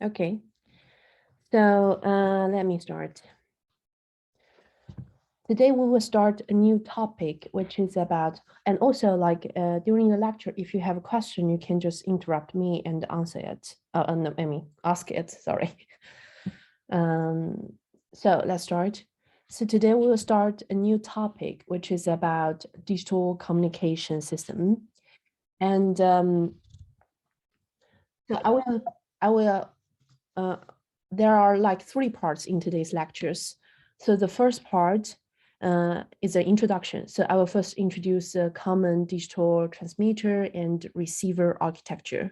Okay, so let me start. Today we will start a new topic, which is about, and also like during the lecture, if you have a question, you can just interrupt me and answer it. No, I mean, ask it, sorry. So let's start. So today we will start a new topic, which is about digital communication system. And so there are like 3 parts in today's lectures. So the first part is an introduction. So I will first introduce a common digital transmitter and receiver architecture.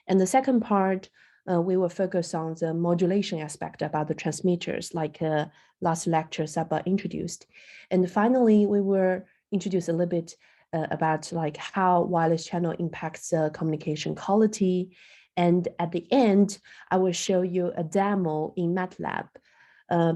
And the second part, we will focus on the modulation aspect about the transmitters, like last lecture Saba introduced. And finally, we will introduce a little bit about like how wireless channel impacts communication quality. And at the end, I will show you a demo in MATLAB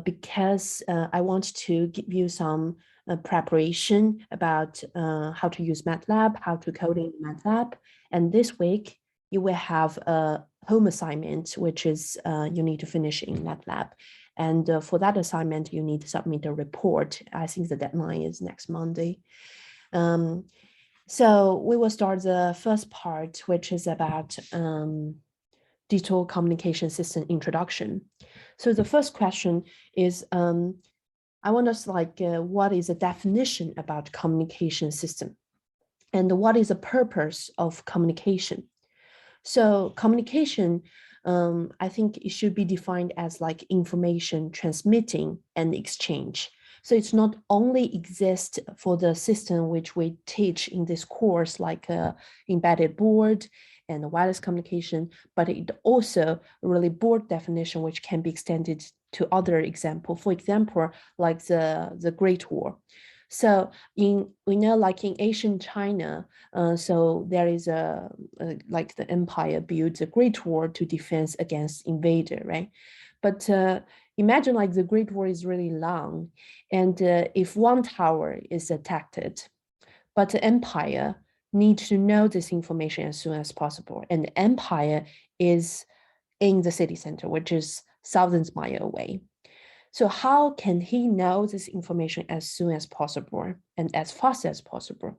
because I want to give you some preparation about how to use MATLAB, how to code in MATLAB. And this week, you will have a home assignment, which is you need to finish in MATLAB. And for that assignment, you need to submit a report. I think the deadline is next Monday. So we will start the first part, which is about digital communication system introduction. So the first question is, I want us like, what is the definition about communication system? And what is the purpose of communication? So communication, I think it should be defined as like information transmitting and exchange. So it's not only exist for the system which we teach in this course, like embedded board and wireless communication, but it also really broad definition which can be extended to other example. For example, like the Great War. So we know like in ancient China, so there is like the empire built a great wall to defense against invader, right? But imagine like the Great War is really long, and if one tower is attacked, but the empire needs to know this information as soon as possible, and the empire is in the city center, which is thousands miles away. So how can he know this information as soon as possible and as fast as possible?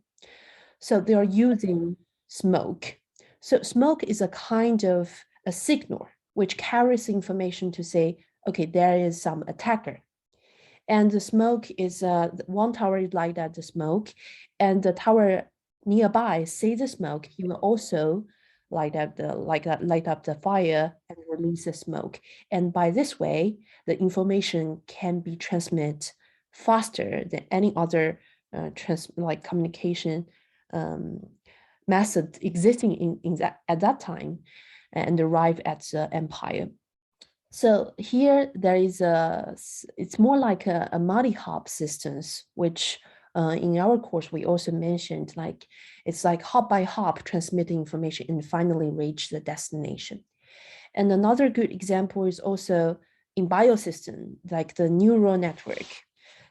So they are using smoke. So smoke is a kind of a signal which carries information to say, okay, there is some attacker. And the smoke is, one tower is light at the smoke, and the tower nearby see the smoke, he will also light up the fire and release the smoke. And by this way, the information can be transmitted faster than any other communication method existing at that time, and arrive at the empire. So here there is it's more like a multi-hop systems, which in our course, we also mentioned like, it's like hop by hop transmitting information and finally reach the destination. And another good example is also in biosystem, like the neural network.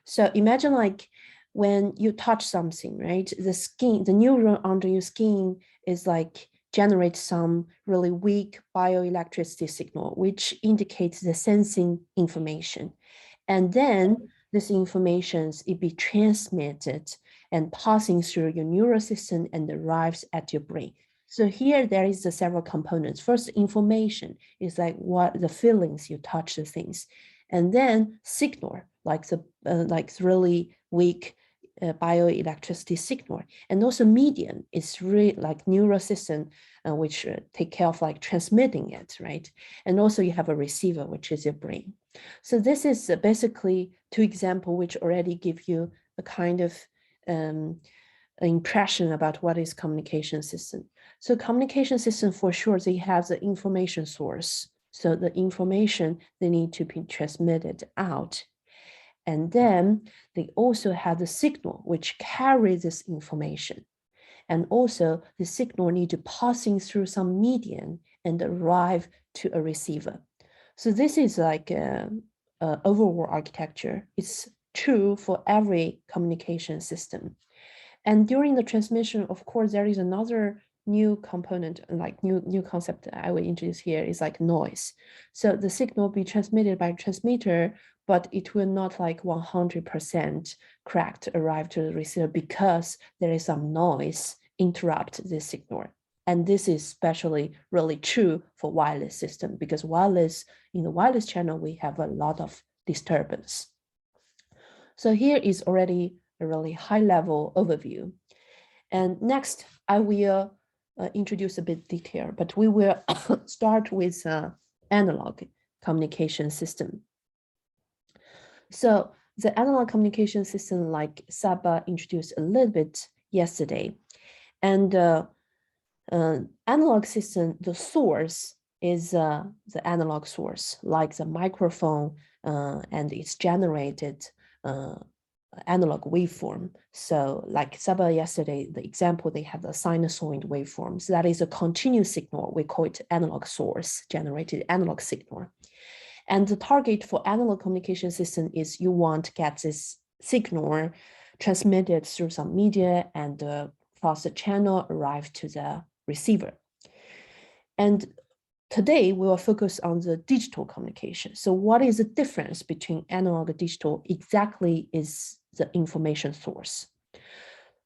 So imagine like when you touch something, right? The skin, the neuron under your skin is like generate some really weak bioelectricity signal, which indicates the sensing information. And then this information it be transmitted and passing through your neural system and arrives at your brain. So here there is several components. First, information is like what the feelings you touch the things, and then signal like the like really weak bioelectricity signal, and also medium is really like neural system which take care of like transmitting it, right? And also you have a receiver, which is your brain. So this is basically 2 examples which already give you a kind of impression about what is communication system. So communication system, for sure, they have the information source. So the information, they need to be transmitted out. And then they also have the signal which carries this information. And also the signal need to passing through some medium and arrive to a receiver. So this is like a overall architecture. It's true for every communication system. And during the transmission, of course, there is another new component, like new concept I will introduce here is like noise. So the signal will be transmitted by transmitter, but it will not like 100% correct arrive to the receiver because there is some noise interrupt this signal. And this is especially really true for wireless system because in the wireless channel, we have a lot of disturbance. So here is already a really high level overview. And next, I will introduce a bit detail, but we will start with analog communication system. So the analog communication system, like Saba introduced a little bit yesterday, and analog system, the source is the analog source, like the microphone, and it's generated analog waveform. So like Saba yesterday, the example, they have the sinusoid waveforms. So that is a continuous signal. We call it analog source, generated analog signal. And the target for analog communication system is you want to get this signal transmitted through some media and across the channel arrive to the receiver. And today we will focus on the digital communication. So what is the difference between analog and digital exactly is the information source.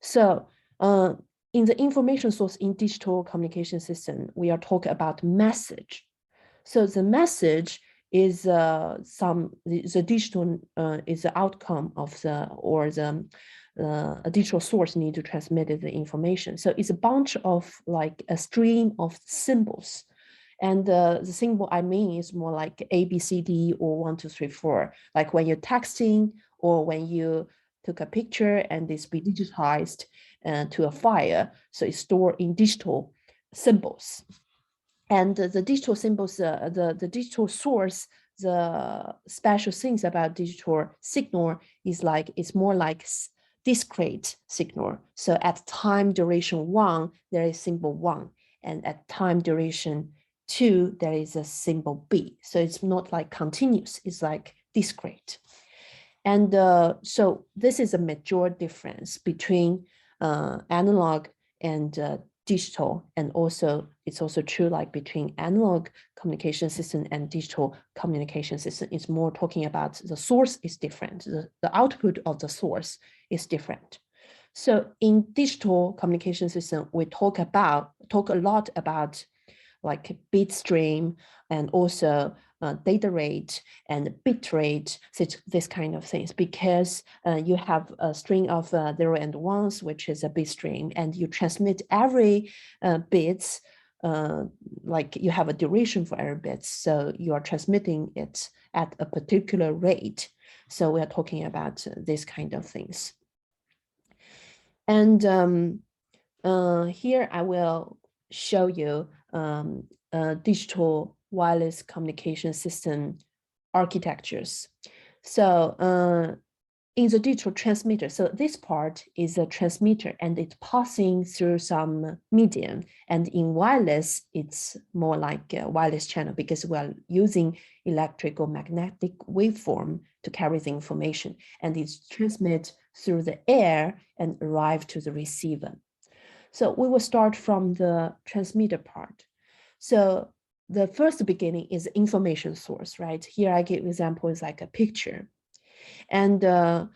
So in the information source in digital communication system, we are talking about message. So the message is the digital is the outcome of a digital source need to transmit the information. So it's a bunch of like a stream of symbols. And the symbol I mean is more like A, B, C, D, or 1, 2, 3, 4. Like when you're texting or when you took a picture and it's be digitized to a file. So it's stored in digital symbols. And the digital symbols, the digital source, the special things about digital signal is like, it's more like discrete signal. So at time duration 1, there is symbol 1. And at time duration 2, there is a symbol B. So it's not like continuous, it's like discrete. And so this is a major difference between analog and digital. And also, it's also true like between analog communication system and digital communication system. It's more talking about the source is different. The output of the source is different. So in digital communication system, we talk a lot about like bit stream and also data rate and bit rate, this kind of things, because you have a string of 0 and 1s, which is a bit stream, and you transmit every bits, like you have a duration for every bit, so you are transmitting it at a particular rate. So we are talking about this kind of things. And here I will show you digital wireless communication system architectures. So in the digital transmitter, so this part is a transmitter and it's passing through some medium. And in wireless, it's more like a wireless channel because we're using electrical magnetic waveform to carry the information, and it's transmit through the air and arrive to the receiver. So we will start from the transmitter part. So the first beginning is information source, right? Here I give example is like a picture. And the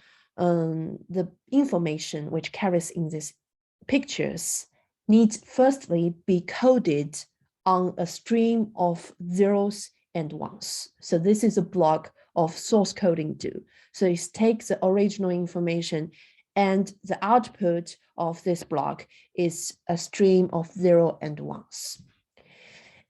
information which carries in these pictures needs firstly be coded on a stream of zeros and ones. So this is a block of source coding do. So it takes the original information and the output of this block is a stream of 0 and 1s.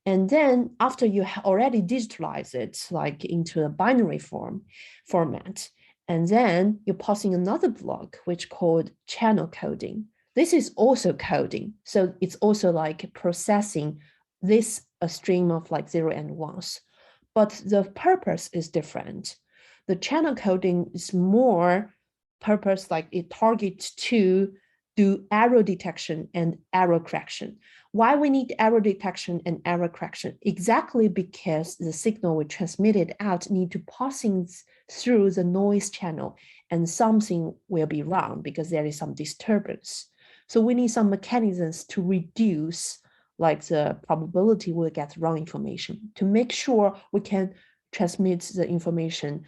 And then after you already digitalize it like into a binary format, and then you're passing another block which called channel coding. This is also coding. So it's also like processing this a stream of like 0 and 1s. But the purpose is different. The channel coding is more purpose, like it targets to do error detection and error correction. Why we need error detection and error correction? Exactly because the signal we transmitted out need to passing through the noise channel and something will be wrong because there is some disturbance. So we need some mechanisms to reduce like the probability we'll get wrong information, to make sure we can transmit the information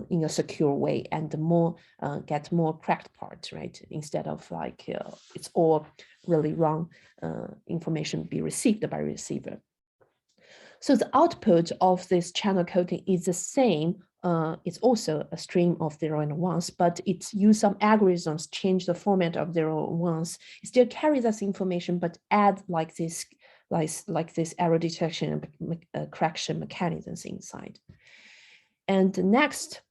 in a secure way and more get more correct parts, right? Instead of like it's all really wrong information be received by receiver. So the output of this channel coding is the same. It's also a stream of 0 and 1s, but it's use some algorithms, change the format of 0 and 1s. It still carries this information, but add like this error detection and correction mechanisms inside. And the next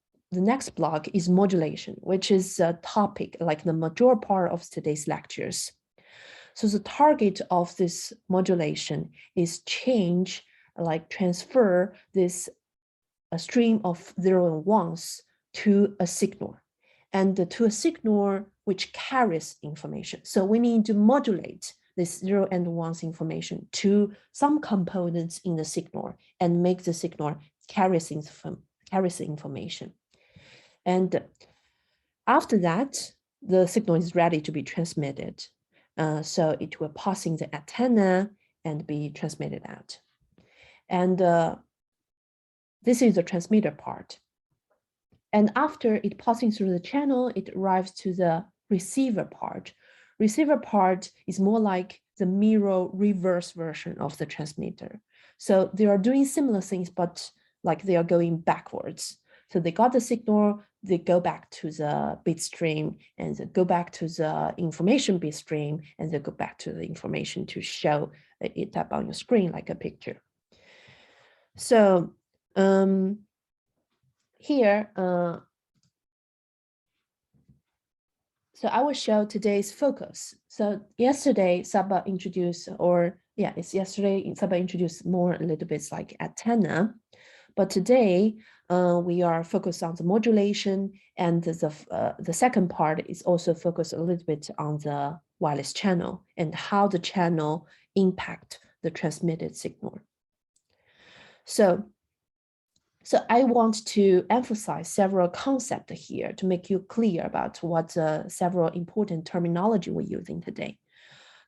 block is modulation, which is a topic like the major part of today's lectures. So the target of this modulation is transfer this a stream of 0 and 1s to a signal, and to a signal which carries information. So we need to modulate this 0 and 1s information to some components in the signal and make the signal carries information. And after that, the signal is ready to be transmitted. So it will pass in the antenna and be transmitted out. And this is the transmitter part. And after it passing through the channel, it arrives to the receiver part. Receiver part is more like the mirror reverse version of the transmitter. So they are doing similar things, but like they are going backwards. So they got the signal, they go back to the bit stream, and they go back to the information bit stream, and they go back to the information to show it up on your screen like a picture. So here, so I will show today's focus. So yesterday, Saba introduced, Saba introduced more a little bit like antenna, but today we are focused on the modulation, and the second part is also focused a little bit on the wireless channel and how the channel impact the transmitted signal. So I want to emphasize several concepts here to make you clear about what several important terminology we're using today.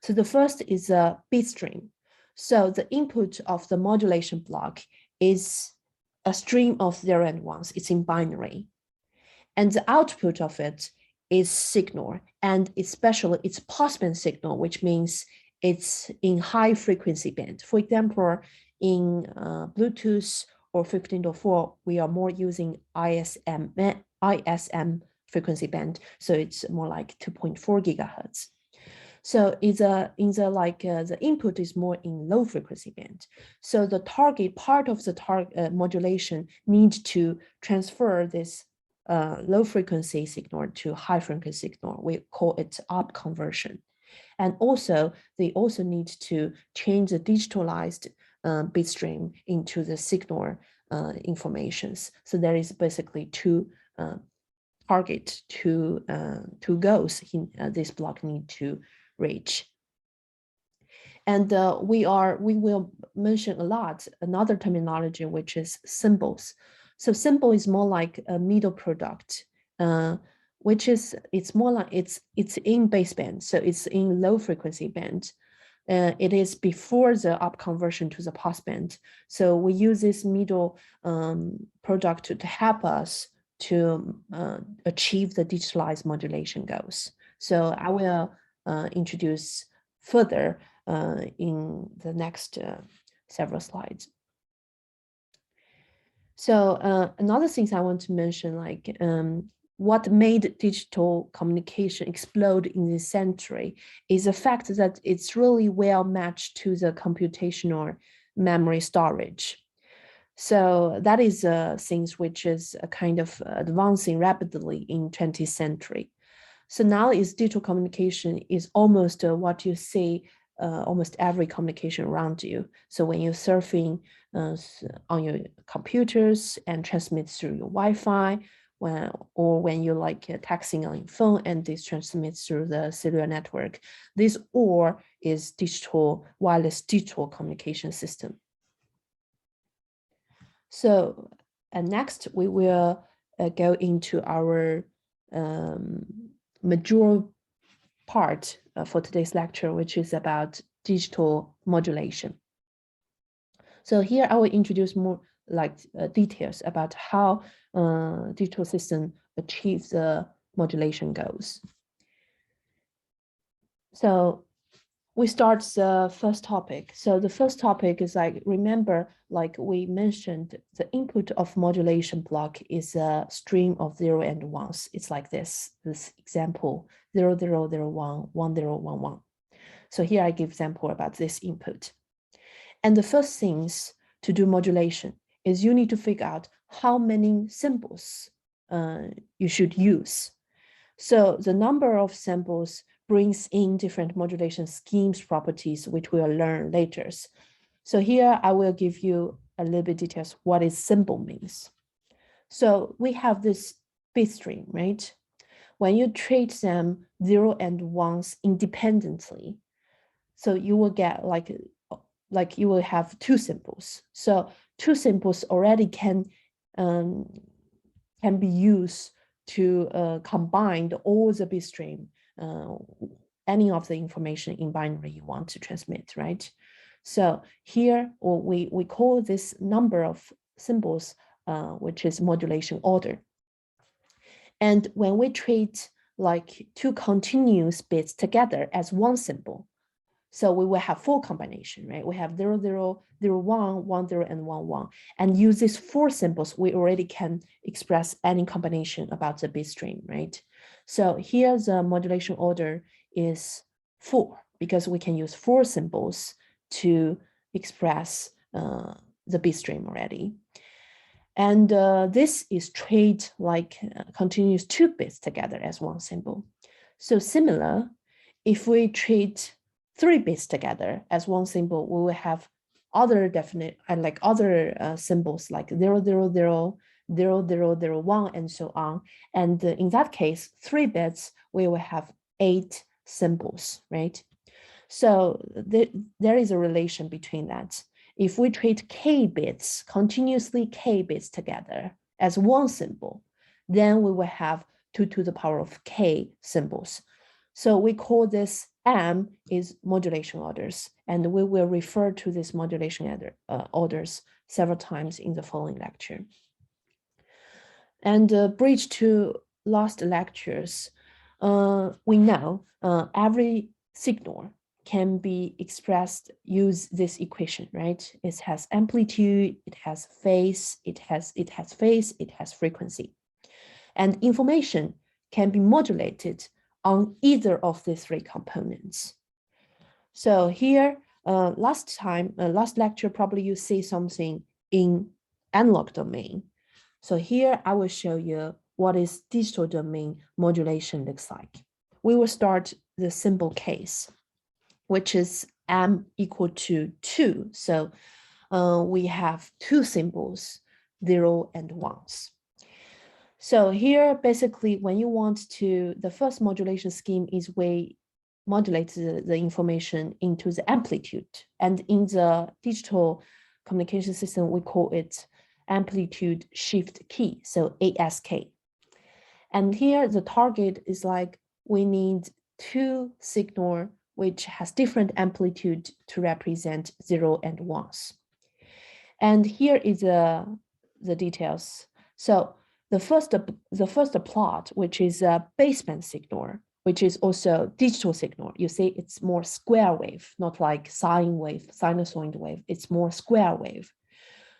So the first is a bit stream. So the input of the modulation block is a stream of 0 and 1s. It's in binary. And the output of it is signal, and especially it's passband signal, which means it's in high frequency band. For example, in Bluetooth or 15.4, we are more using ISM frequency band, so it's more like 2.4 gigahertz. So the input is more in low frequency band. So the target part of the modulation needs to transfer this low frequency signal to high frequency signal. We call it up conversion. And also, they also need to change the digitalized bit stream into the signal informations. So there is basically two target, two goals this block need to reach. And we will mention a lot another terminology, which is symbols. So symbol is more like a middle product, which is it's more like it's in baseband, so it's in low frequency band. It is before the up conversion to the passband. So we use this middle product to help us to achieve the digitalized modulation goals. So I will introduce further in the next several slides. So another thing I want to mention, like what made digital communication explode in this century is the fact that it's really well matched to the computational memory storage. So that is things which is a kind of advancing rapidly in 20th century. So now is digital communication is almost what you see almost every communication around you. So when you're surfing on your computers and transmit through your Wi-Fi, when you're like texting on your phone and this transmits through the cellular network, this all is digital, wireless digital communication system. So next we will go into our major part for today's lecture, which is about digital modulation. So here I will introduce more like details about how digital system achieve the modulation goals. So we start the first topic. So the first topic is like, remember, like we mentioned, the input of modulation block is a stream of 0 and 1s. It's like this example, 0, 0, 0, 1, 1, 0, 1, 1. So here I give example about this input. And the first things to do modulation is you need to figure out how many symbols you should use. So the number of samples brings in different modulation schemes properties, which we'll learn later. So here I will give you a little bit details what is symbol means. So we have this bit stream, right? When you treat them 0 and 1s independently, so you will get like you will have two symbols. So two symbols already can be used to combine all the bit stream, any of the information in binary you want to transmit, right? So here we call this number of symbols, which is modulation order. And when we treat like two continuous bits together as one symbol, so we will have four combination, right? We have 0, 0, 0, 1, 1, 0, and 1, 1. And use these four symbols, we already can express any combination about the bit stream, right? So here the modulation order is 4, because we can use four symbols to express the bit stream already. And this is treat like continuous two bits together as one symbol. So similar, if we treat 3 bits together as one symbol, we will have other definite like other symbols like 0, 0, 0, 0, 0, 0, 1, and so on. And in that case, 3 bits, we will have 8 symbols, right? So there is a relation between that. If we treat k bits, continuously k bits together as one symbol, then we will have 2 to the power of k symbols. So we call this M is modulation orders, and we will refer to this modulation orders several times in the following lecture. And bridge to last lectures, we know every signal can be expressed, use this equation, right? It has amplitude, it has phase, it has phase, it has frequency. And information can be modulated on either of these 3 components. So here, last lecture, probably you see something in analog domain. So here I will show you what is digital domain modulation looks like. We will start the simple case, which is M equal to 2. So we have 2 symbols, 0 and 1s. So here, basically, when you want to, the first modulation scheme is we modulate the information into the amplitude. And in the digital communication system, we call it amplitude shift key, so ASK. And here the target is like, we need 2 signal which has different amplitude to represent 0 and 1s. And here is the details. So the first plot, which is a baseband signal, which is also digital signal. You see, it's more square wave, not like sine wave, sinusoid wave. It's more square wave.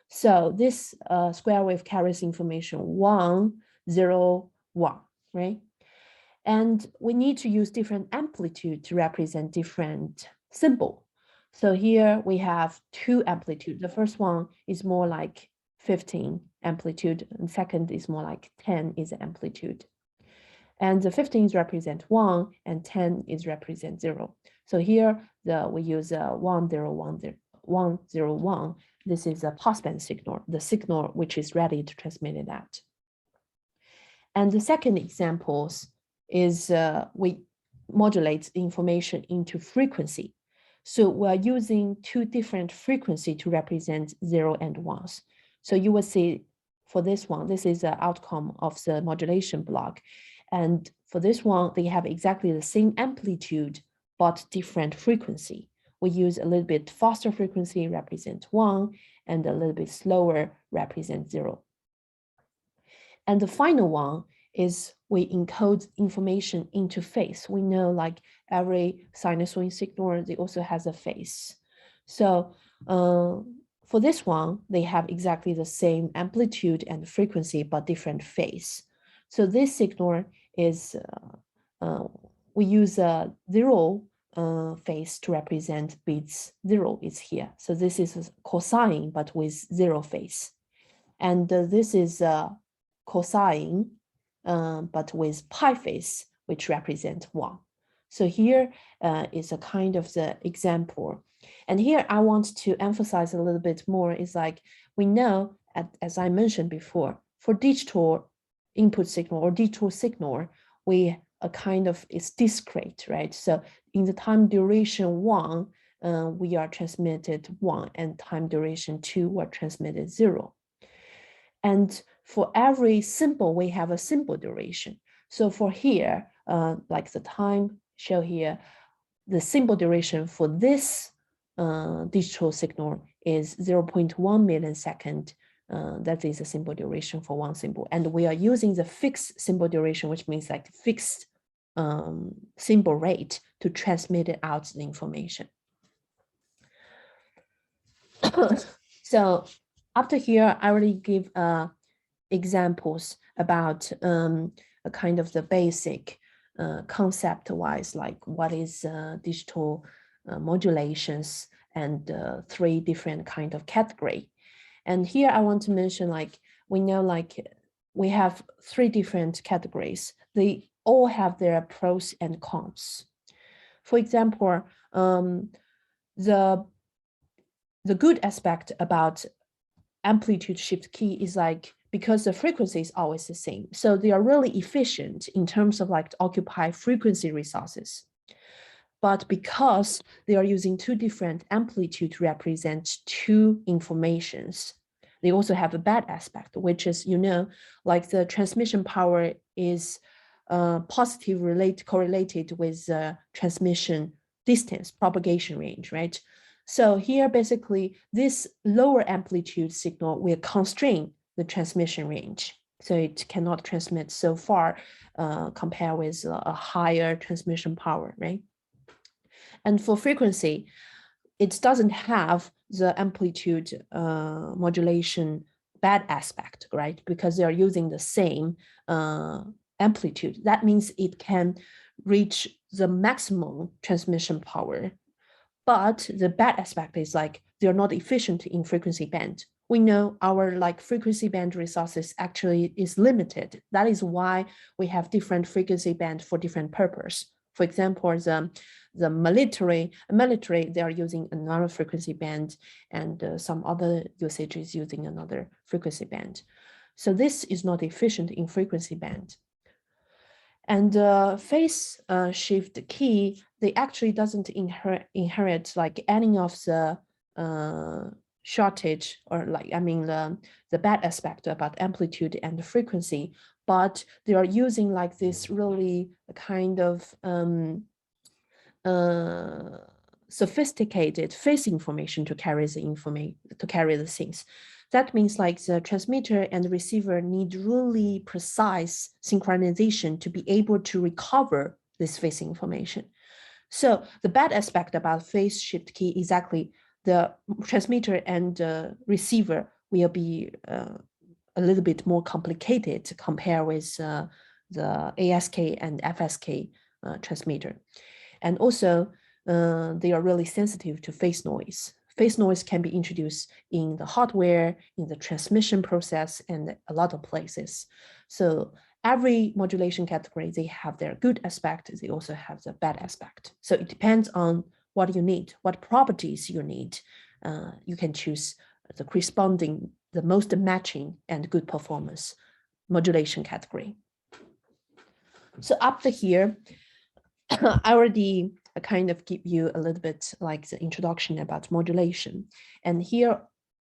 So this square wave carries information 1, 0, 1, right? And we need to use different amplitude to represent different symbol. So here we have 2 amplitude. The first one is more like 15 amplitude, and second is more like 10 is amplitude. And the 15 is represent 1, and 10 is represent 0. So here we use 1, 0, 1, 0, 1, 0, 1. This is a passband signal, the signal which is ready to transmit it out. And the second examples is we modulate information into frequency. So we're using 2 different frequency to represent 0 and 1s. So you will see for this one, this is the outcome of the modulation block. And for this one, they have exactly the same amplitude, but different frequency. We use a little bit faster frequency, represent 1, and a little bit slower, represent 0. And the final one is we encode information into phase. We know like every sinusoid signal, they also has a phase. So for this one, they have exactly the same amplitude and frequency, but different phase. So this signal is, we use a 0 phase to represent bits 0 is here. So this is cosine, but with 0 phase. And this is cosine, but with pi phase, which represent 1. So here is a kind of the example. And here I want to emphasize a little bit more is like, we know, as I mentioned before, for digital input signal or digital signal, we a kind of is discrete, right? So in the time duration 1, we are transmitted 1, and time duration 2 were transmitted 0. And for every symbol, we have a symbol duration. So for here, like the time show here, the symbol duration for this digital signal is 0.1 millisecond. That is a symbol duration for one symbol. And we are using the fixed symbol duration, which means like fixed symbol rate to transmit it out the information. So after here, I already give examples about a kind of the basic concept-wise, like what is digital modulations and 3 different kind of category. And here I want to mention, like, we know like we have 3 different categories. They all have their pros and cons. For example, the good aspect about amplitude shift key is like, because the frequency is always the same. So they are really efficient in terms of like to occupy frequency resources. But because they are using 2 different amplitude to represent 2 informations, they also have a bad aspect, which is, you know, like the transmission power is positively correlated with the transmission distance, propagation range, right? So here, basically, this lower amplitude signal will constrain the transmission range. So it cannot transmit so far compared with a higher transmission power, right? And for frequency, it doesn't have the amplitude modulation bad aspect, right? Because they are using the same amplitude. That means it can reach the maximum transmission power. But the bad aspect is like they're not efficient in frequency band. We know our like frequency band resources actually is limited. That is why we have different frequency band for different purpose. For example, the military, they are using another frequency band, and some other usage is using another frequency band. So this is not efficient in frequency band. And phase shift key, they actually doesn't inherit like any of the shortage, or like, I mean, the bad aspect about amplitude and frequency, but they are using like this really kind of sophisticated phase information to carry the things. That means like the transmitter and the receiver need really precise synchronization to be able to recover this phase information. So the bad aspect about phase shift key, exactly, the transmitter and receiver will be a little bit more complicated compared with the ASK and FSK transmitter. And also, they are really sensitive to phase noise. Phase noise can be introduced in the hardware, in the transmission process, and a lot of places. So every modulation category, they have their good aspect. They also have the bad aspect. So it depends on what you need, what properties you need. You can choose the corresponding, the most matching and good performance modulation category. So after here, I already kind of give you a little bit like the introduction about modulation. And here,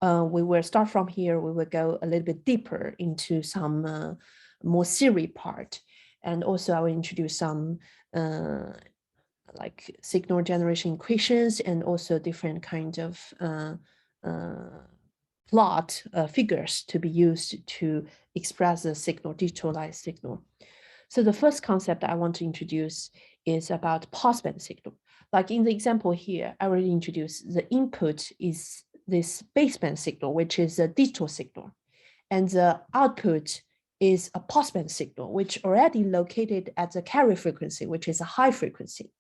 we will start from here, we will go a little bit deeper into some more theory part. And also I will introduce some like signal generation equations and also different kinds of plot figures to be used to express the signal, digitalized signal. So the first concept I want to introduce is about passband signal. Like in the example here, I already introduced the input is this baseband signal, which is a digital signal. And the output is a passband signal, which already located at the carrier frequency, which is a high frequency.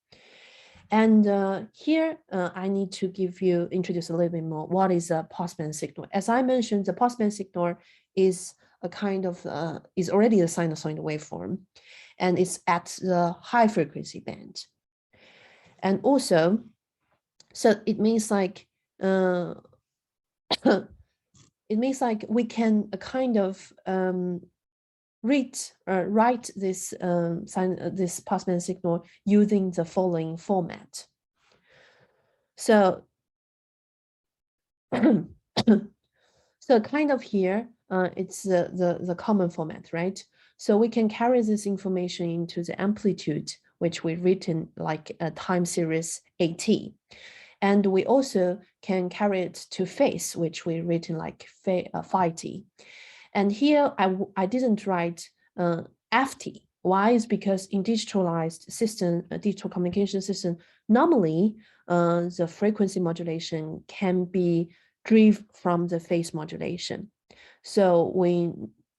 And here I need to introduce a little bit more. What is a passband signal? As I mentioned, the passband signal is a kind of, is already a sinusoid waveform, and it's at the high frequency band. And also, so it means like, we can kind of write this this passband signal using the following format. So, so kind of here, it's the common format, right? So we can carry this information into the amplitude, which we've written like a time series AT. And we also can carry it to phase, which we written like phi t. And here I didn't write ft. Why? Is because in digitalized system, digital communication system, normally the frequency modulation can be derived from the phase modulation. So we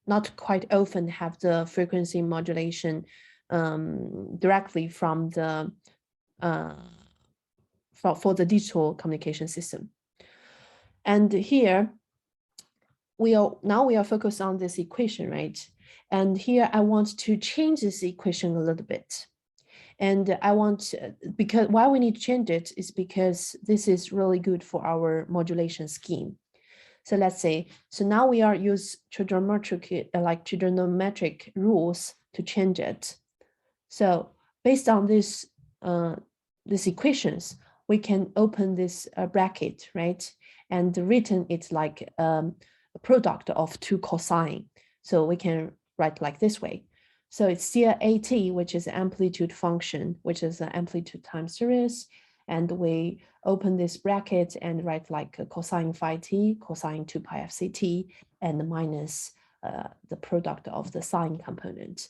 not quite often have the frequency modulation directly from the for the digital communication system. And here we are focused on this equation, right? And here I want to change this equation a little bit. And I want, because why we need to change it is because this is really good for our modulation scheme. So let's say, so now we are use trigonometric rules to change it. So based on this, these equations, we can open this bracket, right? And written it's like a product of two cosine. So we can write like this way. So it's still AT, which is amplitude function, which is the amplitude time series. And we open this bracket and write like a cosine phi t, cosine 2 pi fct, and minus the product of the sine component.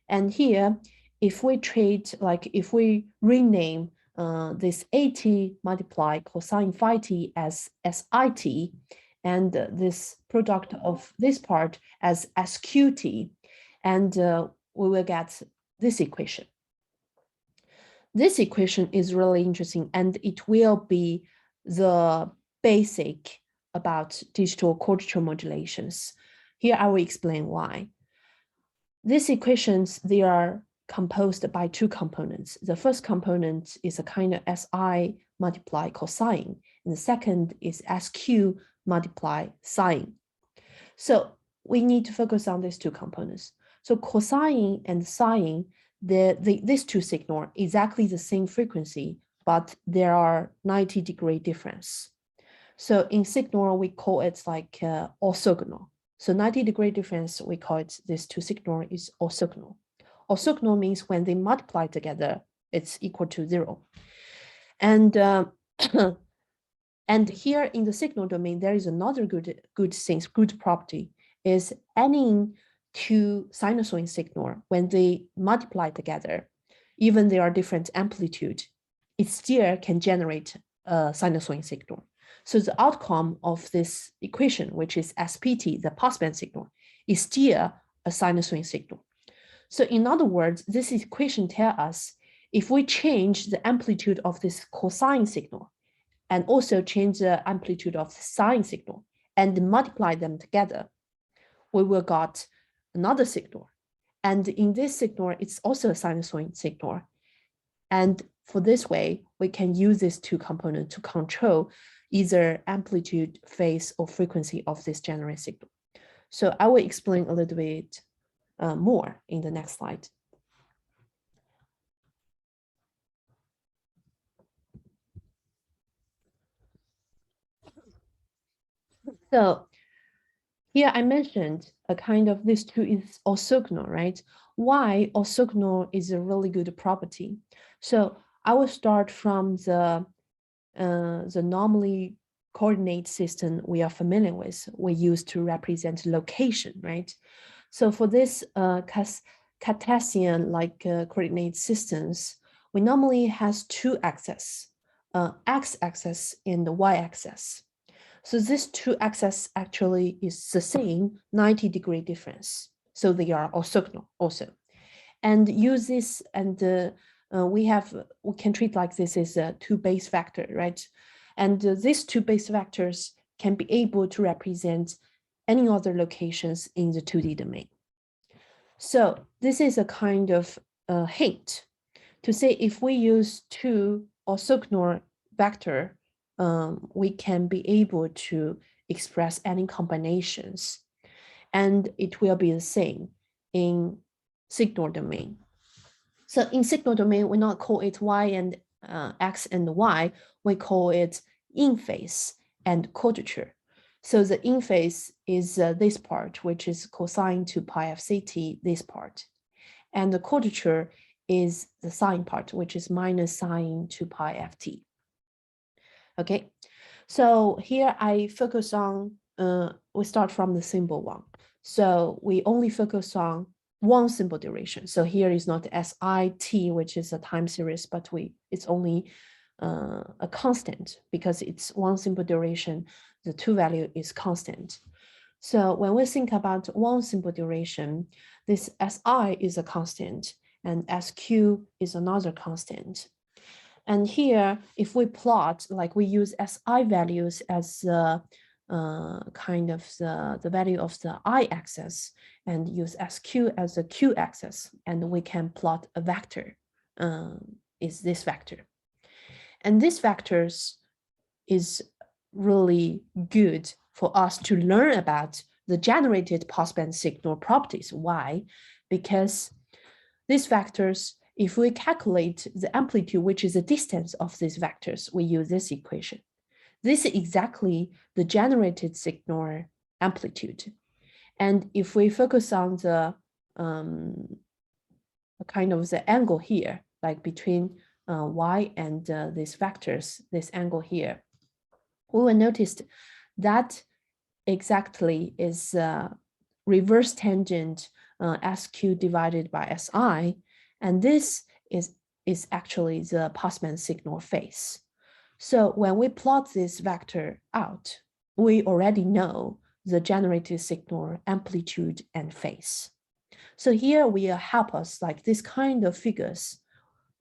And here, if we if we rename this AT multiply cosine phi t as SIT, and this product of this part as SQT, and we will get this equation. This equation is really interesting, and it will be the basic about digital quadrature modulations. Here I will explain why. These equations, they are composed by two components. The first component is a kind of SI multiply cosine, and the second is SQ multiply sine. So we need to focus on these two components. So cosine and sine, these two signals exactly the same frequency, but there are 90-degree difference. So in signal, we call it like orthogonal. So 90-degree difference, we call it this two signal is orthogonal. Orthogonal means when they multiply together, it's equal to 0. And and here in the signal domain, there is another good property is any two sinusoid signal, when they multiply together, even they are different amplitude, it still can generate a sinusoid signal. So the outcome of this equation, which is SPT, the passband signal, is still a sinusoid signal. So in other words, this equation tells us if we change the amplitude of this cosine signal and also change the amplitude of the sine signal and multiply them together, we will get another signal. And in this signal, it's also a sinusoid signal. And for this way, we can use these two components to control either amplitude, phase, or frequency of this generated signal. So I will explain a little bit more in the next slide. So Here I mentioned a kind of this two is orthogonal, right? Why orthogonal is a really good property. So I will start from the normally coordinate system we are familiar with, we use to represent location, right? So for this Cartesian coordinate systems, we normally has two axes, x-axis and the y-axis. So this two axes actually is the same 90-degree difference. So they are orthogonal also. And use this and we can treat like this as a two base vector, right? And these two base vectors can be able to represent any other locations in the 2D domain. So this is a kind of hint to say if we use two orthogonal vector, we can be able to express any combinations, and it will be the same in signal domain. So in signal domain, we not call it y and x and y, we call it in phase and quadrature. So the in phase is this part, which is cosine to pi f ct, this part. And the quadrature is the sine part, which is minus sine to pi ft. Okay, so here I focus on, we start from the symbol one. So we only focus on one symbol duration. So here is not SIT, which is a time series, but it's only a constant because it's one symbol duration. The two value is constant. So when we think about one symbol duration, this SI is a constant and SQ is another constant. And here, if we plot, like we use SI values as kind of the value of the I-axis and use SQ as a Q-axis, and we can plot a vector, is this vector. And these vectors is really good for us to learn about the generated passband signal properties. Why? Because these vectors, if we calculate the amplitude, which is the distance of these vectors, we use this equation. This is exactly the generated signal amplitude. And if we focus on the kind of the angle here, like between y and these vectors, this angle here, we will notice that exactly is reverse tangent SQ divided by SI, and this is actually the passband signal phase. So when we plot this vector out, we already know the generated signal amplitude and phase. So here will help us, like this kind of figures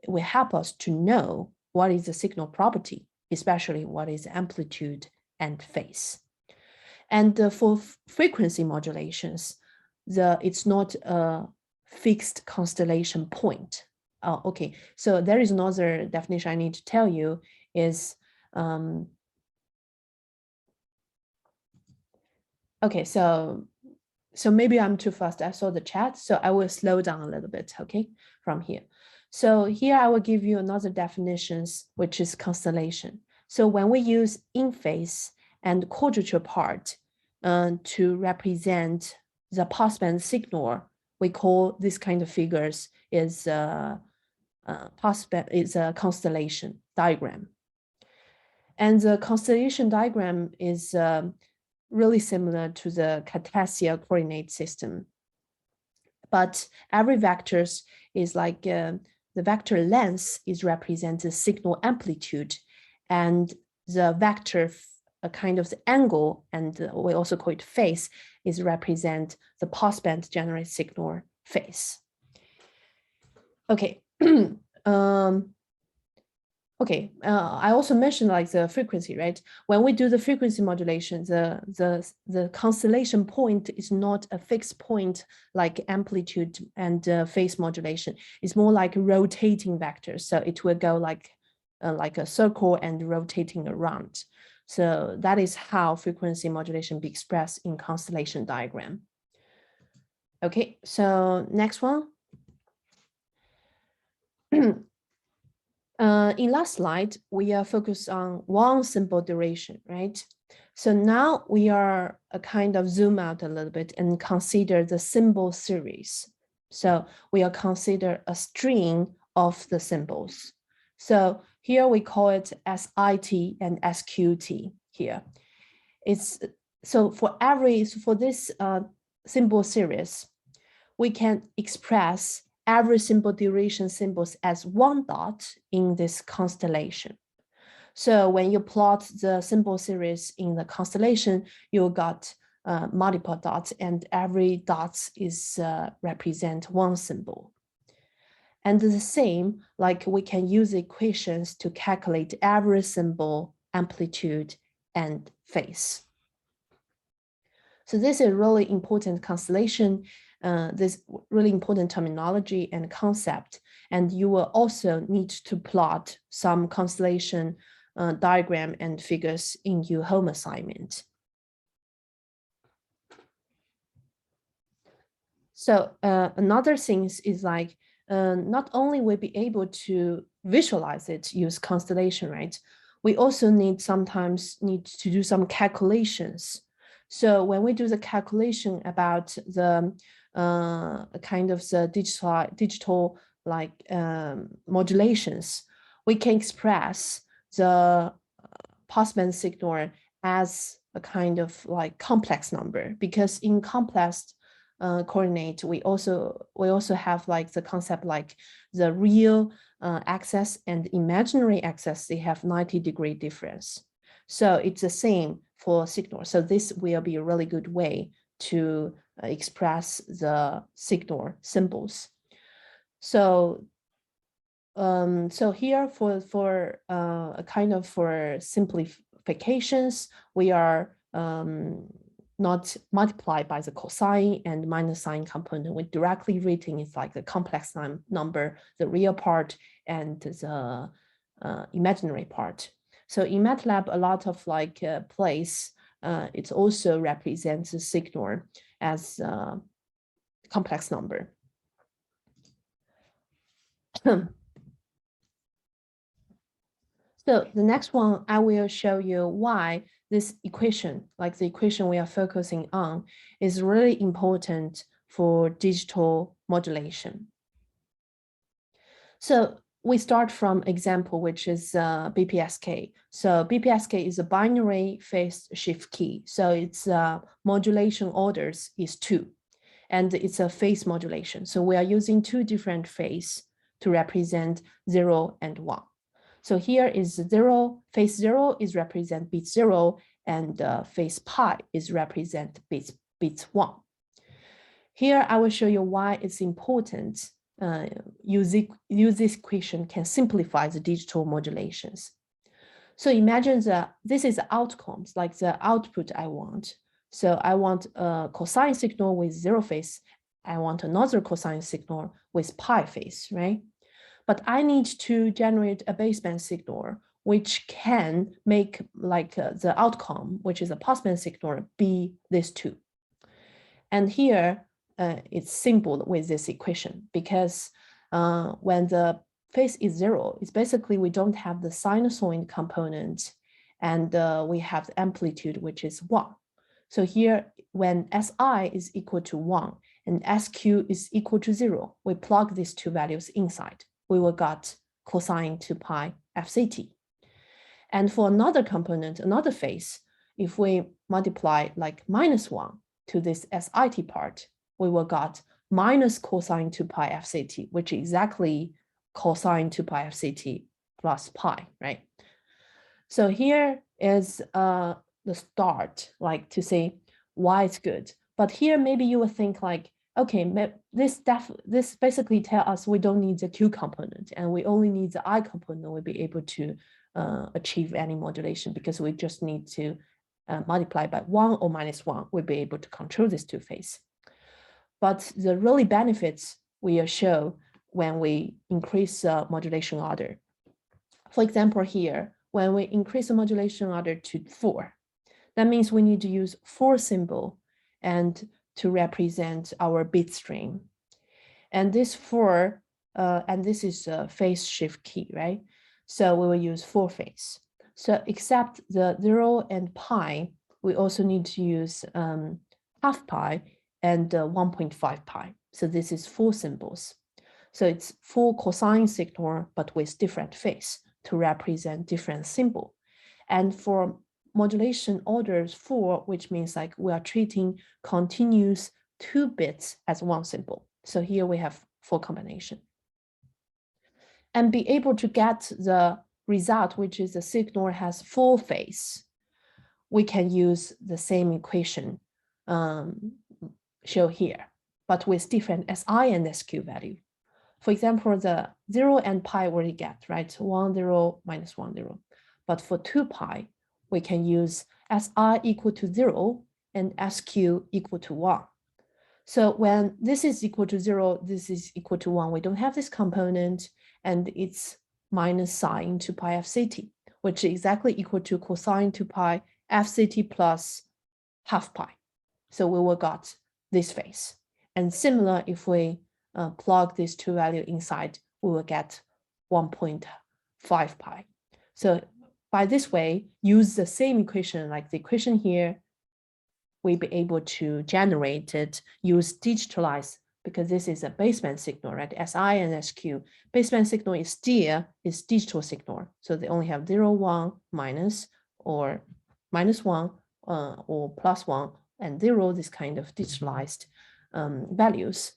will help us to know what is the signal property, especially what is amplitude and phase. And for frequency modulations, it's not a fixed constellation point. Oh, okay, so there is another definition I need to tell you is, okay, so maybe I'm too fast. I saw the chat, so I will slow down a little bit, okay, from here. So here I will give you another definitions, which is constellation. So when we use in phase and quadrature part to represent the passband signal, we call this kind of figures is passband is a constellation diagram. And the constellation diagram is really similar to the Cartesian coordinate system. But every vectors is like the vector length is represented signal amplitude, and the vector kind of the angle, and we also call it phase, is represent the passband generated signal phase. Okay. Okay, I also mentioned like the frequency, right? When we do the frequency modulation, the constellation point is not a fixed point like amplitude and phase modulation. It's more like rotating vectors. So it will go like a circle and rotating around. So that is how frequency modulation be expressed in constellation diagram. Okay, so next one. In last slide, we are focused on one symbol duration, right? So now we are a kind of zoom out a little bit and consider the symbol series. So we are consider a string of the symbols. So here we call it SIT and SQT here. It's so for this symbol series, we can express every symbol duration symbols as one dot in this constellation. So when you plot the symbol series in the constellation, you got multiple dots, and every dot is represent one symbol. And the same, like we can use equations to calculate every symbol amplitude and phase. So this is a really important constellation, this really important terminology and concept. And you will also need to plot some constellation diagram and figures in your home assignment. So another thing is like, not only will be able to visualize it, use constellation, right? We also sometimes need to do some calculations. So when we do the calculation about the kind of the digital like modulations, we can express the passband signal as a kind of like complex number, because in complex coordinate, we also have like the concept like the real axis and imaginary axis, they have 90-degree difference. So it's the same for signal. So this will be a really good way to express the signal symbols. So so here for a kind of for simplifications, we are not multiplied by the cosine and minus sine component. We're directly reading it's like the complex number, the real part, and the imaginary part. So in MATLAB, a lot of like place, it also represents the signal as a complex number. So the next one, I will show you why this equation, like the equation we are focusing on, is really important for digital modulation. So we start from example, which is BPSK. So BPSK is a binary phase shift key. So its modulation orders is 2, and it's a phase modulation. So we are using 2 different phase to represent 0 and 1. So here is 0, phase 0 is represent bit 0, and phase pi is represent bit 1. Here I will show you why it's important. Use this equation can simplify the digital modulations. So imagine that this is the outcomes, like the output I want. So I want a cosine signal with 0 phase. I want another cosine signal with pi phase, right? But I need to generate a baseband signal, which can make like the outcome, which is a passband signal, be this 2. And here it's simple with this equation, because when the phase is 0, it's basically we don't have the sinusoid component, and we have the amplitude, which is 1. So here, when SI is equal to 1 and SQ is equal to 0, we plug these 2 values inside. We will get cosine 2 pi FCT. And for another component, another phase, if we multiply like -1 to this SIT part, we will get minus cosine 2 pi FCT, which is exactly cosine 2 pi FCT plus pi, right? So here is the start, like to say why it's good. But here maybe you would think like, okay, this basically tells us we don't need the Q component, and we only need the I component. We'll be able to achieve any modulation, because we just need to multiply by 1 or -1. We'll be able to control this 2 phase. But the really benefits will show when we increase modulation order. For example, here, when we increase the modulation order to 4, that means we need to use 4 symbol and to represent our bit stream. And this 4, and this is a phase shift key, right? So we will use 4 phase. So except the 0 and pi, we also need to use half pi and 1.5 pi. So this is 4 symbols. So it's 4 cosine signal, but with different phase to represent different symbol. And for modulation orders 4, which means like we are treating continuous 2 bits as one symbol. So here we have 4 combination. And be able to get the result, which is the signal has 4 phase. We can use the same equation show here, but with different SI and SQ value. For example, the 0 and pi already get, right? 1, 0, minus 1, 0. But for 2 pi, we can use SI equal to 0 and SQ equal to 1. So when this is equal to 0, this is equal to 1, we don't have this component, and it's minus sine 2 pi fct, which is exactly equal to cosine 2 pi fct plus half pi. So we will got this phase. And similar, if we plug these 2 values inside, we will get 1.5 pi. So by this way, use the same equation like the equation here, we'll be able to generate it, use digitalize, because this is a baseband signal, right? SI and SQ. Baseband signal is still is digital signal. So they only have 0, 1, minus, or minus 1, or plus 1, and 0, this kind of digitalized values.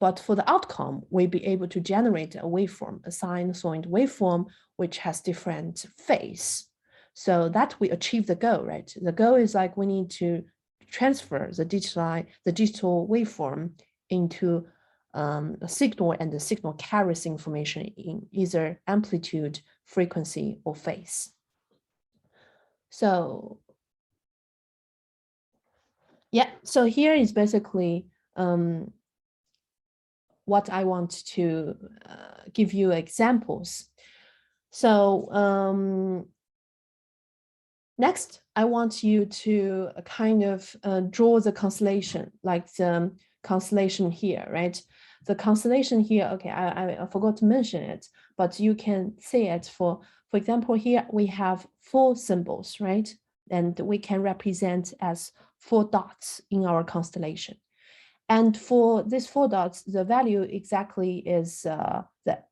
But for the outcome, we'll be able to generate a waveform, a sinusoid waveform, which has different phase. So that we achieve the goal, right? The goal is like we need to transfer the digital waveform into a signal, and the signal carries information in either amplitude, frequency, or phase. So yeah, so here is basically what I want to give you examples. So next, I want you to kind of draw the constellation, like the constellation here, right? The constellation here, okay, I forgot to mention it, but you can see it for example, here we have 4 symbols, right? And we can represent as 4 dots in our constellation. And for these 4 dots, the value exactly is the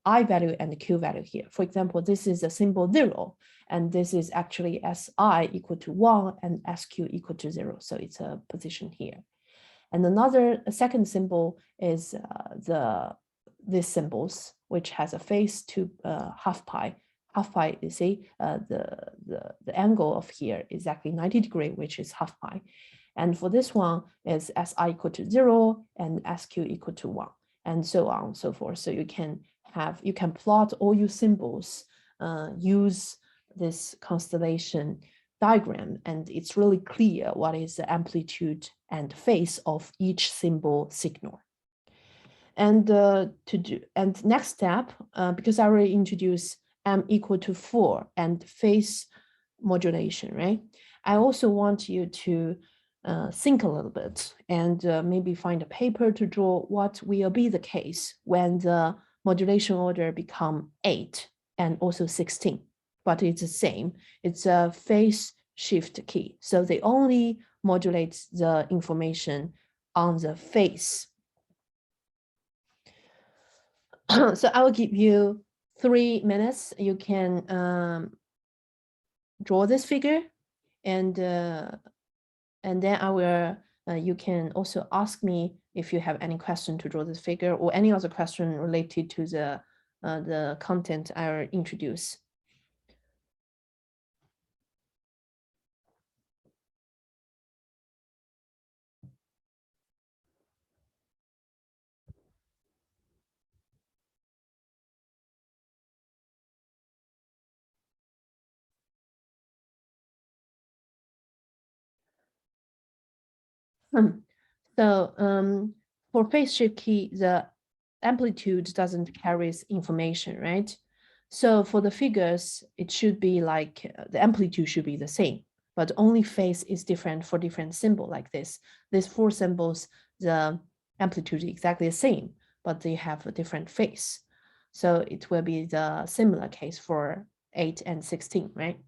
I value and the Q value here. For example, this is a symbol 0, and this is actually SI equal to 1 and SQ equal to 0. So it's a position here. And a second symbol is these symbols, which has a phase to half pi. Half pi, you see, the angle of here is exactly 90 degrees, which is half pi. And for this one is SI equal to 0 and SQ equal to 1, and so on and so forth. So you can plot all your symbols, use this constellation diagram, and it's really clear what is the amplitude and phase of each symbol signal. And next step, because I already introduced M equal to 4 and phase modulation, right? I also want you to think a little bit and maybe find a paper to draw what will be the case when the modulation order become 8 and also 16, but it's the same. It's a phase shift key. So they only modulate the information on the phase. So I will give you 3 minutes. You can draw this figure, and then I will. You can also ask me if you have any question to draw this figure or any other question related to the content I will introduce. So for phase shift key, the amplitude doesn't carry information, right? So for the figures, it should be like the amplitude should be the same, but only phase is different for different symbol like this. These 4 symbols, the amplitude is exactly the same, but they have a different phase. So it will be the similar case for 8 and 16, right?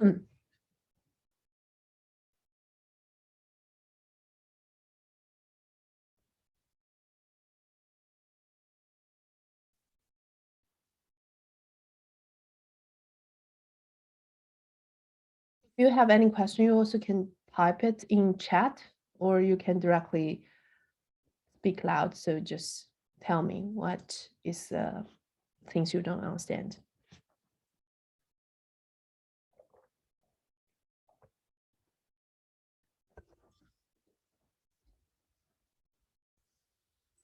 Mm. If you have any question, you also can type it in chat, or you can directly speak loud. So just tell me what is the things you don't understand.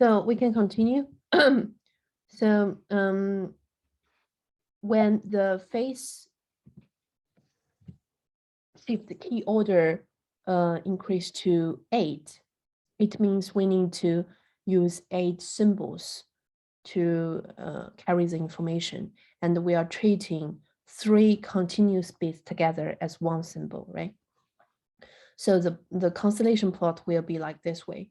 So we can continue. So when the phase shift key order increase to 8, it means we need to use 8 symbols to carry the information, and we are treating 3 continuous bits together as one symbol, right? So the constellation plot will be like this way,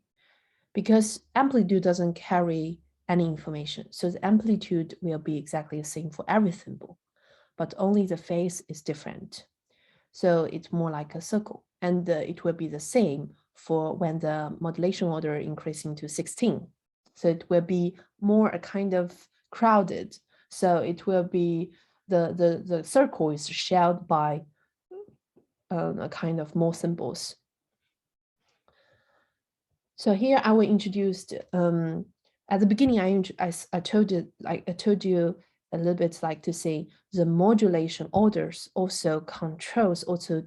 because amplitude doesn't carry any information. So the amplitude will be exactly the same for every symbol, but only the phase is different. So it's more like a circle, and it will be the same for when the modulation order increasing to 16. So it will be more a kind of crowded. So it will be the circle is shelled by a kind of more symbols. So here I will introduce at the beginning I told you a little bit like to say the modulation orders also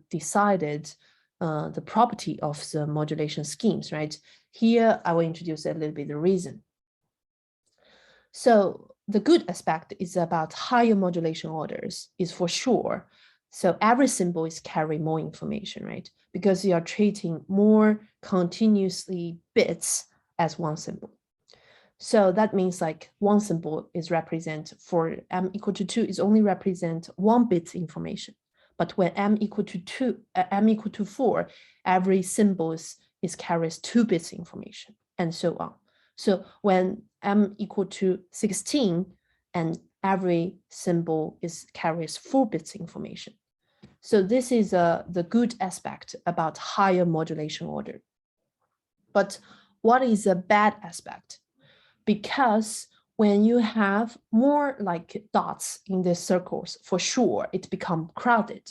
decided the property of the modulation schemes, right? Here I will introduce a little bit the reason. So the good aspect is about higher modulation orders is for sure. So every symbol is carry more information, right? Because you are treating more continuously bits as one symbol. So that means like one symbol is represent for m equal to 2 is only represent 1 bit information. But when m equal to 2, m equal to 4, every symbol is carries 2 bits information, and so on. So when m equal to 16, and every symbol carries 4 bits information. So this is the good aspect about higher modulation order. But what is a bad aspect? Because when you have more like dots in the circles, for sure, it become crowded.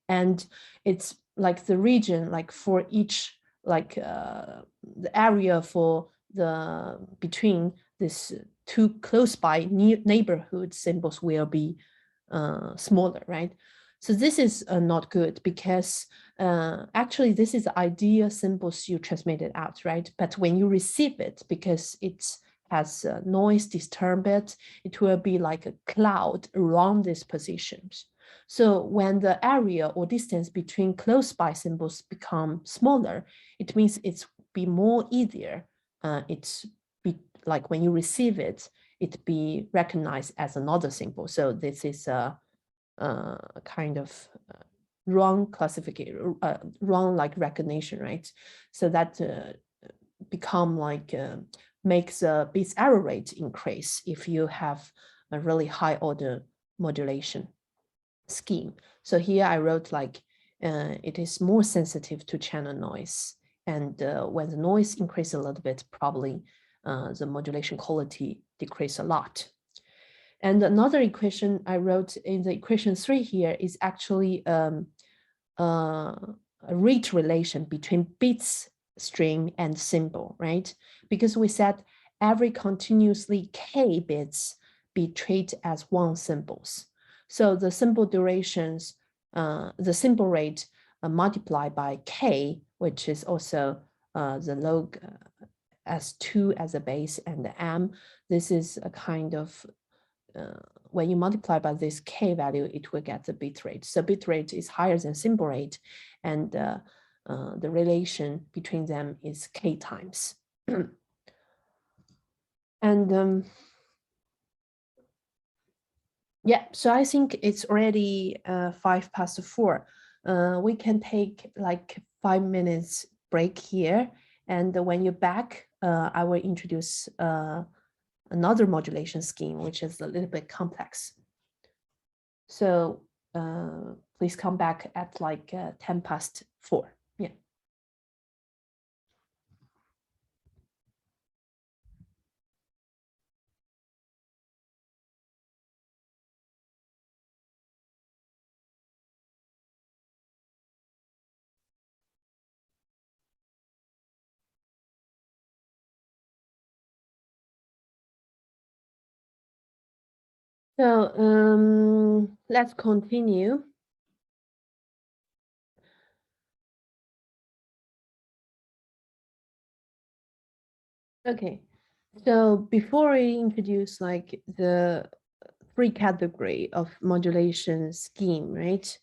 And it's like the region, like for each, like the area for the between this 2 close by neighborhood symbols will be smaller, right? So this is not good, because actually this is the ideal symbols you transmitted out, right? But when you receive it, because it's has noise disturbance, it will be like a cloud around these positions. So when the area or distance between close by symbols become smaller, it means it's be more easier. It's be like when you receive it, it be recognized as another symbol. So this is a kind of wrong classification, wrong like recognition, right? So that become like makes a bits error rate increase if you have a really high order modulation scheme. So here I wrote like it is more sensitive to channel noise, and when the noise increases a little bit, probably the modulation quality decrease a lot. And another equation I wrote in the equation 3 here is actually a rate relation between bits string and symbol, right? Because we said every continuously k bits be treated as one symbols. So the symbol durations, the symbol rate multiplied by k, which is also the log as 2 as a base and the m. This is a kind of when you multiply by this K value, it will get the bit rate. So bit rate is higher than symbol rate, and the relation between them is K times. And yeah, so I think it's already 4:05. We can take like 5 minutes break here. And when you're back, I will introduce another modulation scheme, which is a little bit complex. So please come back at like 4:10. Yeah. So let's continue. Okay, so before we introduce like the three category of modulation scheme, right?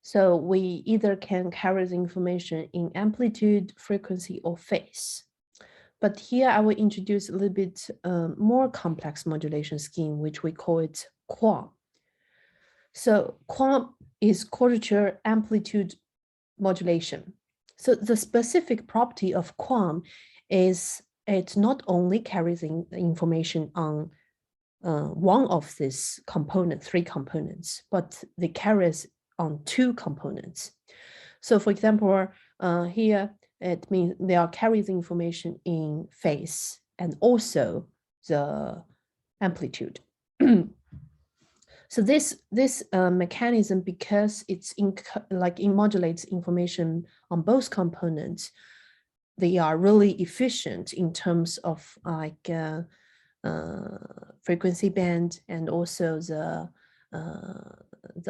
So we either can carry the information in amplitude, frequency, or phase. But here I will introduce a little bit more complex modulation scheme, which we call it QAM. So QAM is quadrature amplitude modulation. So the specific property of QAM is it not only carries in information on one of these components, three components, but they carries on two components. So for example, here it means they are carrying the information in phase and also the amplitude. So this mechanism, because it's it modulates information on both components, they are really efficient in terms of like frequency band, and also the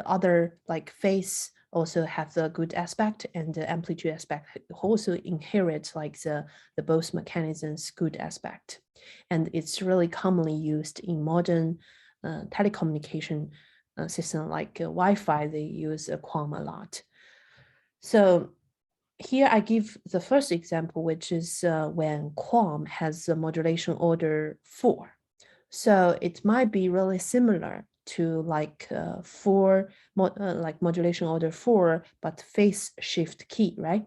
other like phase also have the good aspect, and the amplitude aspect also inherits like the both mechanisms good aspect. And it's really commonly used in modern telecommunication system like Wi-Fi. They use a QAM a lot. So here I give the first example, which is when QAM has a modulation order 4. So it might be really similar to like like modulation order 4, but phase shift key, right?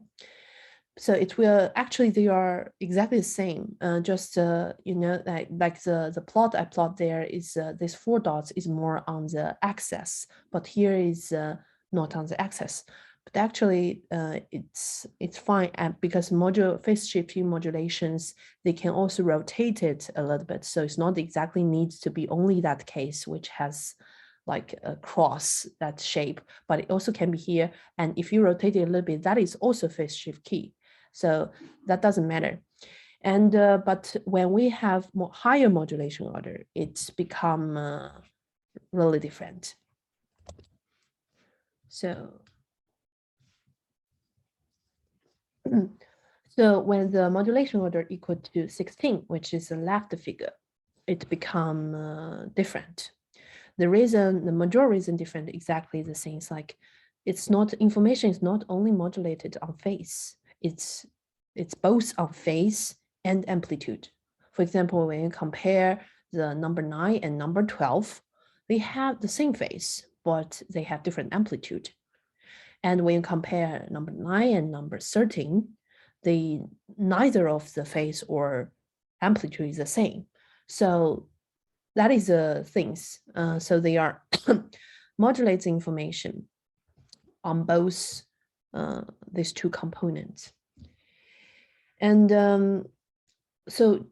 So it will actually, they are exactly the same. Just you know, like the plot I plot there is this 4 dots is more on the axis, but here is not on the axis. But actually, it's fine because phase shifting modulations, they can also rotate it a little bit. So it's not exactly needs to be only that case which has like a cross that shape, but it also can be here. And if you rotate it a little bit, that is also phase shift key. So that doesn't matter. And but when we have more higher modulation order, it's become really different. So so when the modulation order equal to 16, which is the left figure, it become different. The major reason different, exactly the same. It's like it's not, information is not only modulated on phase, it's both on phase and amplitude. For example, when you compare the number 9 and number 12, they have the same phase, but they have different amplitude. And when you compare number 9 and number 13, neither of the phase or amplitude is the same. So that is the things. So they are modulating information on both these two components. And so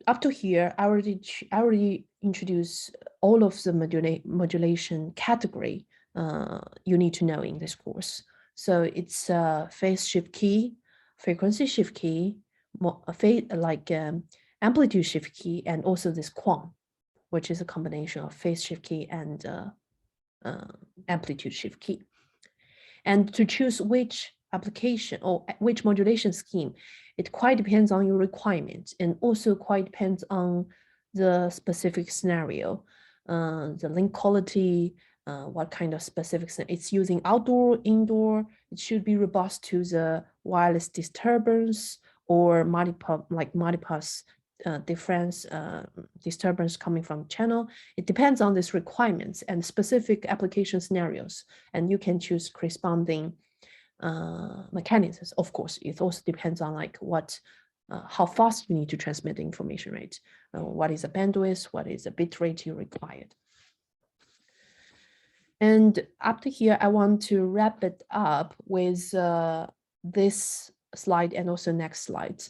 up to here, I already introduced all of the modulation category you need to know in this course. So it's phase shift key, frequency shift key, amplitude shift key, and also this QAM, which is a combination of phase shift key and amplitude shift key. And to choose which application or which modulation scheme, it quite depends on your requirements, and also quite depends on the specific scenario. the link quality, what kind of specifics it's using, outdoor, indoor. It should be robust to the wireless disturbance or multipass difference disturbance coming from channel. It depends on these requirements and specific application scenarios, and you can choose corresponding mechanisms. Of course, it also depends on like what how fast you need to transmit the information, right? What is the bandwidth, what is the bit rate you required. And up to here, I want to wrap it up with this slide and also next slide.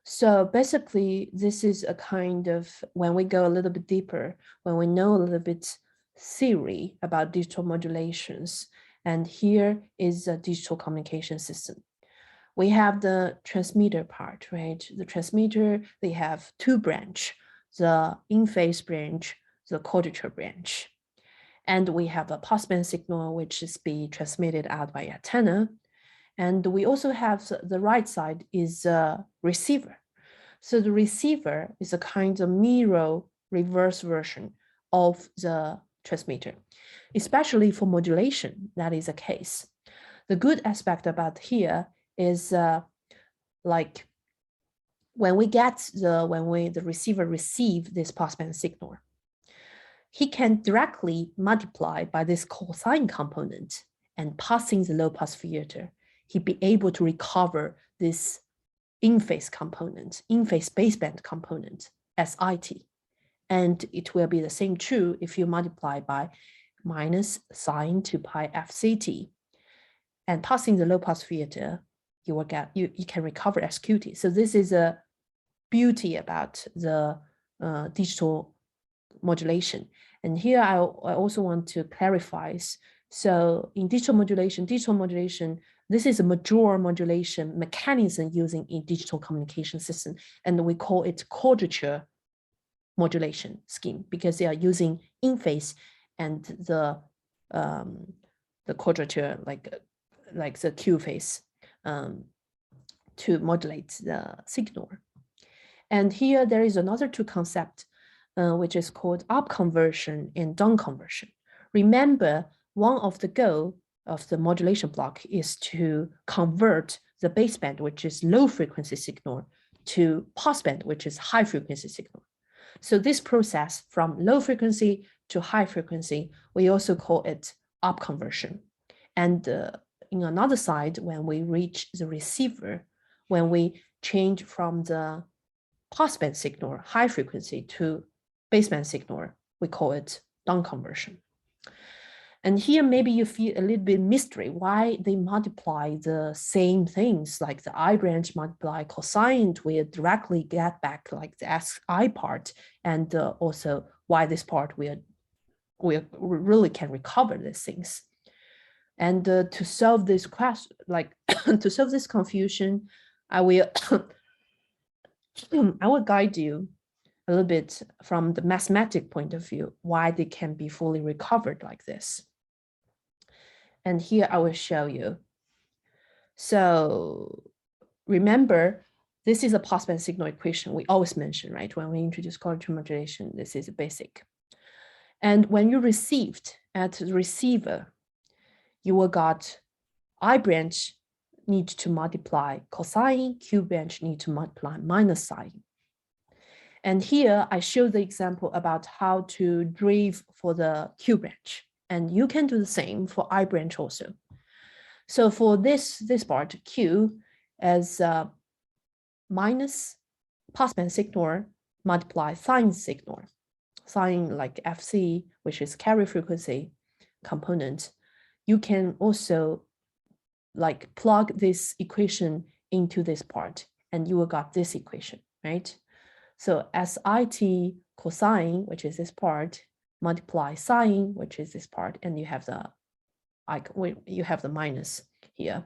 So basically, this is a kind of, when we go a little bit deeper, when we know a little bit theory about digital modulations, and here is a digital communication system. We have the transmitter part, right? The transmitter, they have two branch, the in-phase branch, the quadrature branch. And we have a passband signal, which is being transmitted out by antenna. And we also have the right side is a receiver. So the receiver is a kind of mirror reverse version of the transmitter, especially for modulation, that is the case. The good aspect about here is like when the receiver receive this passband signal, he can directly multiply by this cosine component and passing the low pass filter, he'd be able to recover this in-phase component, in-phase baseband component as IT. And it will be the same true if you multiply by minus sine 2 pi fct. And passing the low pass filter, you will get you can recover SQT. So this is a beauty about the digital modulation. And here I also want to clarify. So in digital modulation, this is a major modulation mechanism using in digital communication system, and we call it quadrature modulation scheme because they are using in-phase and the quadrature like the Q phase to modulate the signal. And here there is another two concept, which is called up conversion and down conversion. Remember, one of the goal of the modulation block is to convert the baseband, which is low frequency signal, to passband, which is high frequency signal. So this process from low frequency to high frequency, we also call it up conversion. And in another side, when we reach the receiver, when we change from the passband signal, high frequency, to baseband signal, we call it down conversion. And here maybe you feel a little bit mystery why they multiply the same things, like the I branch multiply cosine will directly get back like the SI part, and also why this part we really can recover these things. And to solve this question, like to solve this confusion, I will guide you a little bit from the mathematic point of view, why they can be fully recovered like this. And here I will show you. So remember, this is a passband signal equation we always mention, right? When we introduce quadrature modulation, this is basic. And when you received at the receiver, you will got I branch need to multiply cosine, Q branch need to multiply minus sine. And here I show the example about how to drive for the Q branch. And you can do the same for I branch also. So for this part, Q as minus passband signal multiply sine signal, sine like FC, which is carrier frequency component. You can also like plug this equation into this part, and you will got this equation, right? So SIT cosine, which is this part, multiply sine, which is this part, and you have the minus here.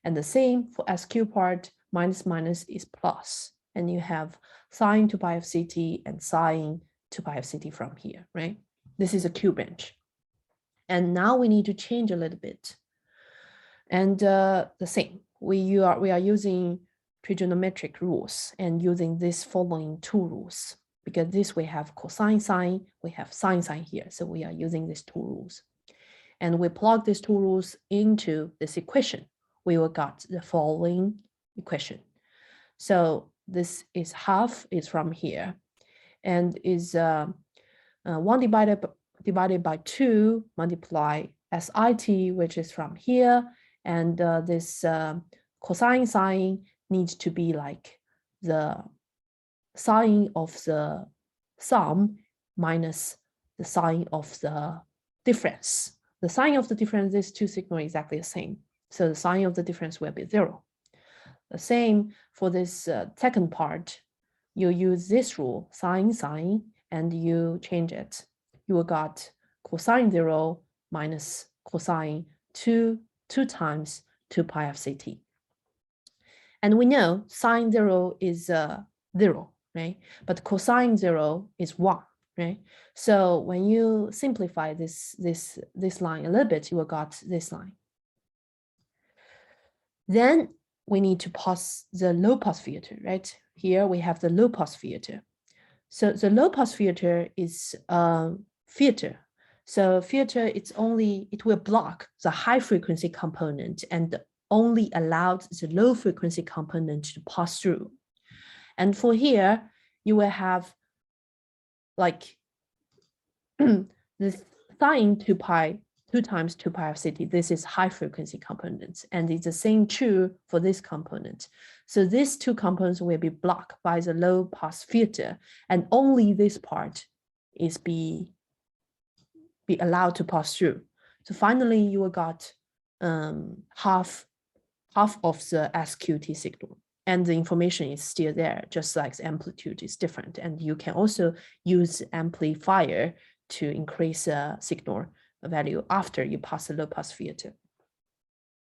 And the same for SQ part, minus is plus, and you have sine 2 pi fct and sine 2 pi fct from here, right? This is a Q branch. And now we need to change a little bit. And the same, we are using trigonometric rules and using these following two rules, because this we have cosine sine, we have sine sine here. So we are using these two rules. And we plug these two rules into this equation. We will get the following equation. So this is half is from here and is 1 divided by 2 multiply SIT, which is from here. And this cosine sine needs to be like the sine of the sum minus the sine of the difference. The sign of the difference, these two signals are exactly the same. So the sign of the difference will be 0. The same for this second part. You use this rule, sine sine, and you change it. You will got cosine 0 minus cosine 2 times 2 pi f ct. And we know sine 0 is 0, right? But cosine 0 is 1. Right? So when you simplify this line a little bit, you will got this line. Then we need to pass the low pass filter, right? Here we have the low pass filter. So the low pass filter is a filter. So filter, it will block the high frequency component and only allowed the low frequency component to pass through. And for here, you will have like the sine 2 times 2 pi f ct. This is high frequency components, and it's the same true for this component. So these two components will be blocked by the low pass filter, and only this part is be allowed to pass through. So finally, you will got half of the SQT signal. And the information is still there, just like the amplitude is different. And you can also use amplifier to increase signal value after you pass the low pass filter.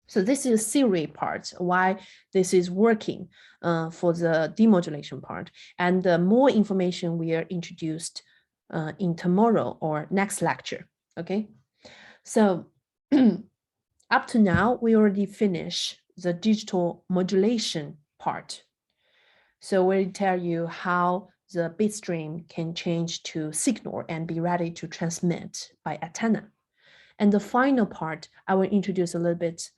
So this is theory part, why this is working for the demodulation part. And more information we are introduced in tomorrow or next lecture, okay? So up to now, we already finished the digital modulation part. So we'll tell you how the bit stream can change to signal and be ready to transmit by antenna. And the final part, I will introduce a little bit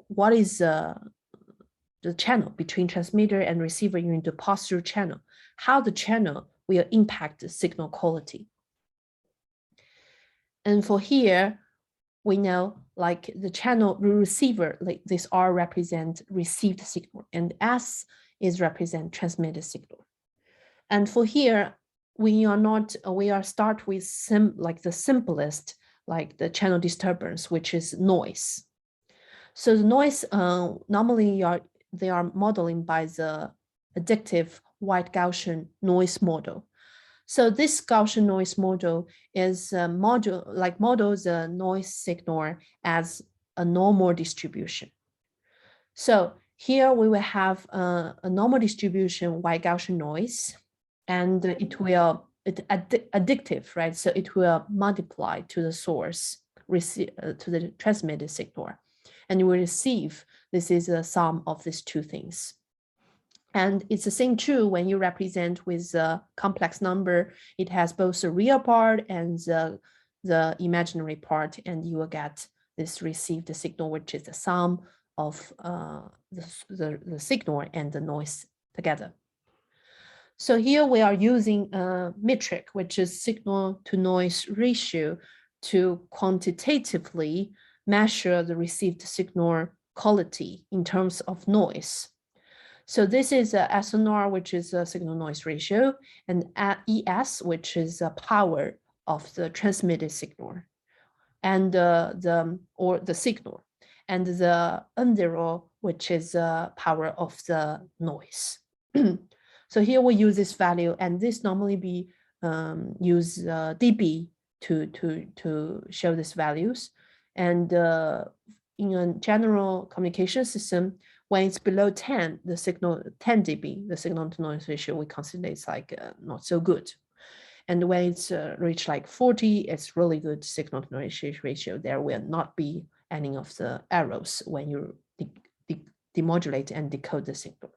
what is the channel between transmitter and receiver unit, the pass-through channel, how the channel will impact the signal quality. And for here, we know like the channel receiver, like this R represent received signal and S is represent transmitted signal. And for here, we are start with the simplest, like the channel disturbance, which is noise. So the noise normally they are modeling by the additive white Gaussian noise model. So this Gaussian noise model is models the noise signal as a normal distribution. So here we will have a normal distribution white Gaussian noise, and it will additive, right? So it will multiply to the source, to the transmitted signal, and you will receive. This is a sum of these two things. And it's the same true when you represent with a complex number. It has both the real part and the imaginary part, and you will get this received signal, which is the sum of the signal and the noise together. So here we are using a metric, which is signal to noise ratio, to quantitatively measure the received signal quality in terms of noise. So this is a SNR, which is a signal noise ratio, and ES, which is a power of the transmitted signal, and the signal, and the N0, which is a power of the noise. So here we use this value, and this normally be use dB to show these values. And in a general communication system, when it's below 10, the signal 10 dB, the signal to noise ratio, we consider it's like not so good. And when it's reached like 40, it's really good signal to noise ratio. There will not be any of the errors when you demodulate and decode the signal.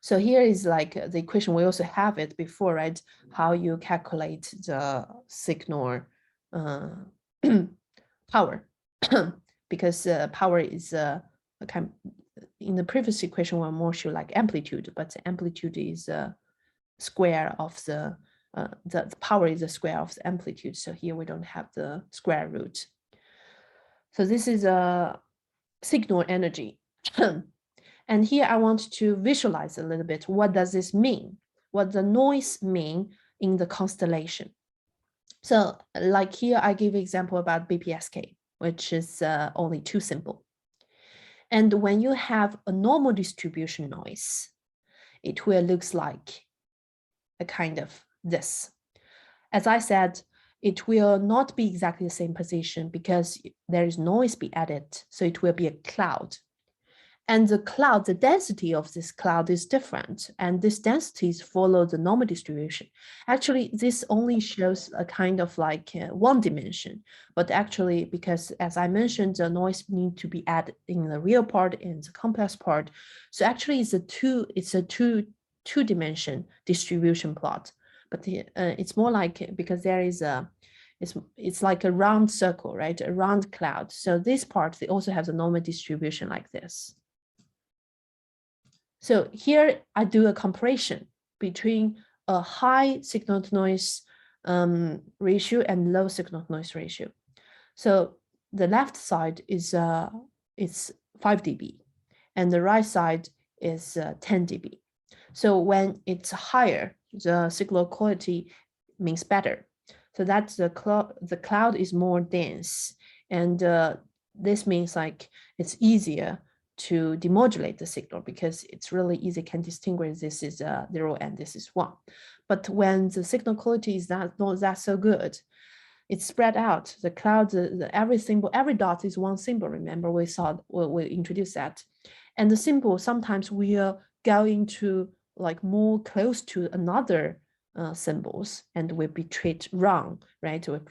So here is like the equation, we also have it before, right? How you calculate the signal power, because power is a kind in the previous equation, we're more sure like amplitude, but the amplitude is a square of the power is the square of the amplitude. So here we don't have the square root. So this is a signal energy. And here I want to visualize a little bit. What does this mean? What the noise mean in the constellation? So like here, I give example about BPSK, which is only too simple. And when you have a normal distribution noise, it will looks like a kind of this. As I said, it will not be exactly the same position because there is noise be added. So it will be a cloud. And the cloud, the density of this cloud is different. And this densities follow the normal distribution. Actually, this only shows a kind of like one dimension. But actually, because as I mentioned, the noise need to be added in the real part and the complex part. So actually, it's a two-dimension distribution plot. But it's more like, because there is a, it's like a round circle, right? A round cloud. So this part, they also have the normal distribution like this. So here I do a comparison between a high signal to noise ratio and low signal to noise ratio. So the left side is it's 5 dB, and the right side is 10 dB. So when it's higher, the signal quality means better. So that's the cloud is more dense, and this means like it's easier to demodulate the signal because it's really easy, can distinguish this is 0 and this is 1. But when the signal quality is not that so good, it's spread out. The cloud, every symbol, every dot is one symbol. Remember, we introduced that. And the symbol, sometimes we are going to like more close to another symbols, and will be treated wrong, right? Will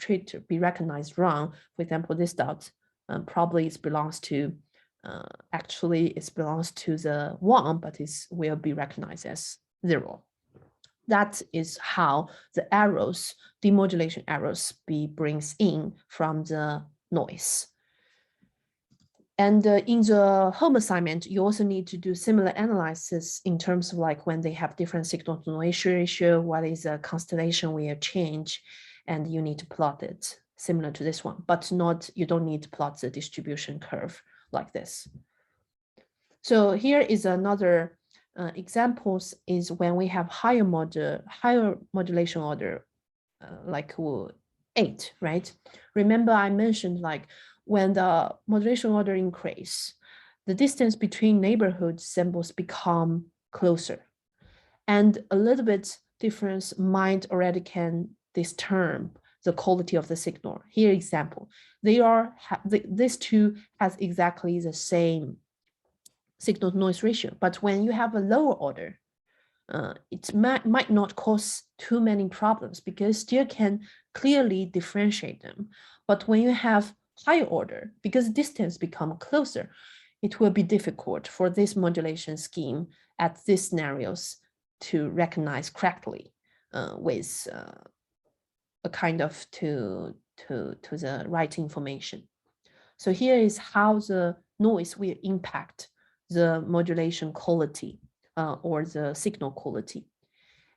be recognized wrong. For example, this dot probably belongs to actually it belongs to the 1, but it will be recognized as 0. That is how the errors, demodulation errors, brings in from the noise. And in the home assignment, you also need to do similar analysis in terms of like when they have different signal to noise ratio, what is a constellation will change, and you need to plot it similar to this one, but you don't need to plot the distribution curve like this. So here is another examples is when we have higher modulation order, like 8, right? Remember I mentioned like when the modulation order increase, the distance between neighborhood symbols become closer, and a little bit difference might already can disturb the quality of the signal. Here example, these two has exactly the same signal to noise ratio, but when you have a lower order, it might not cause too many problems because still can clearly differentiate them. But when you have higher order, because distance become closer, it will be difficult for this modulation scheme at these scenarios to recognize correctly with a kind of to the right information. So here is how the noise will impact the modulation quality or the signal quality.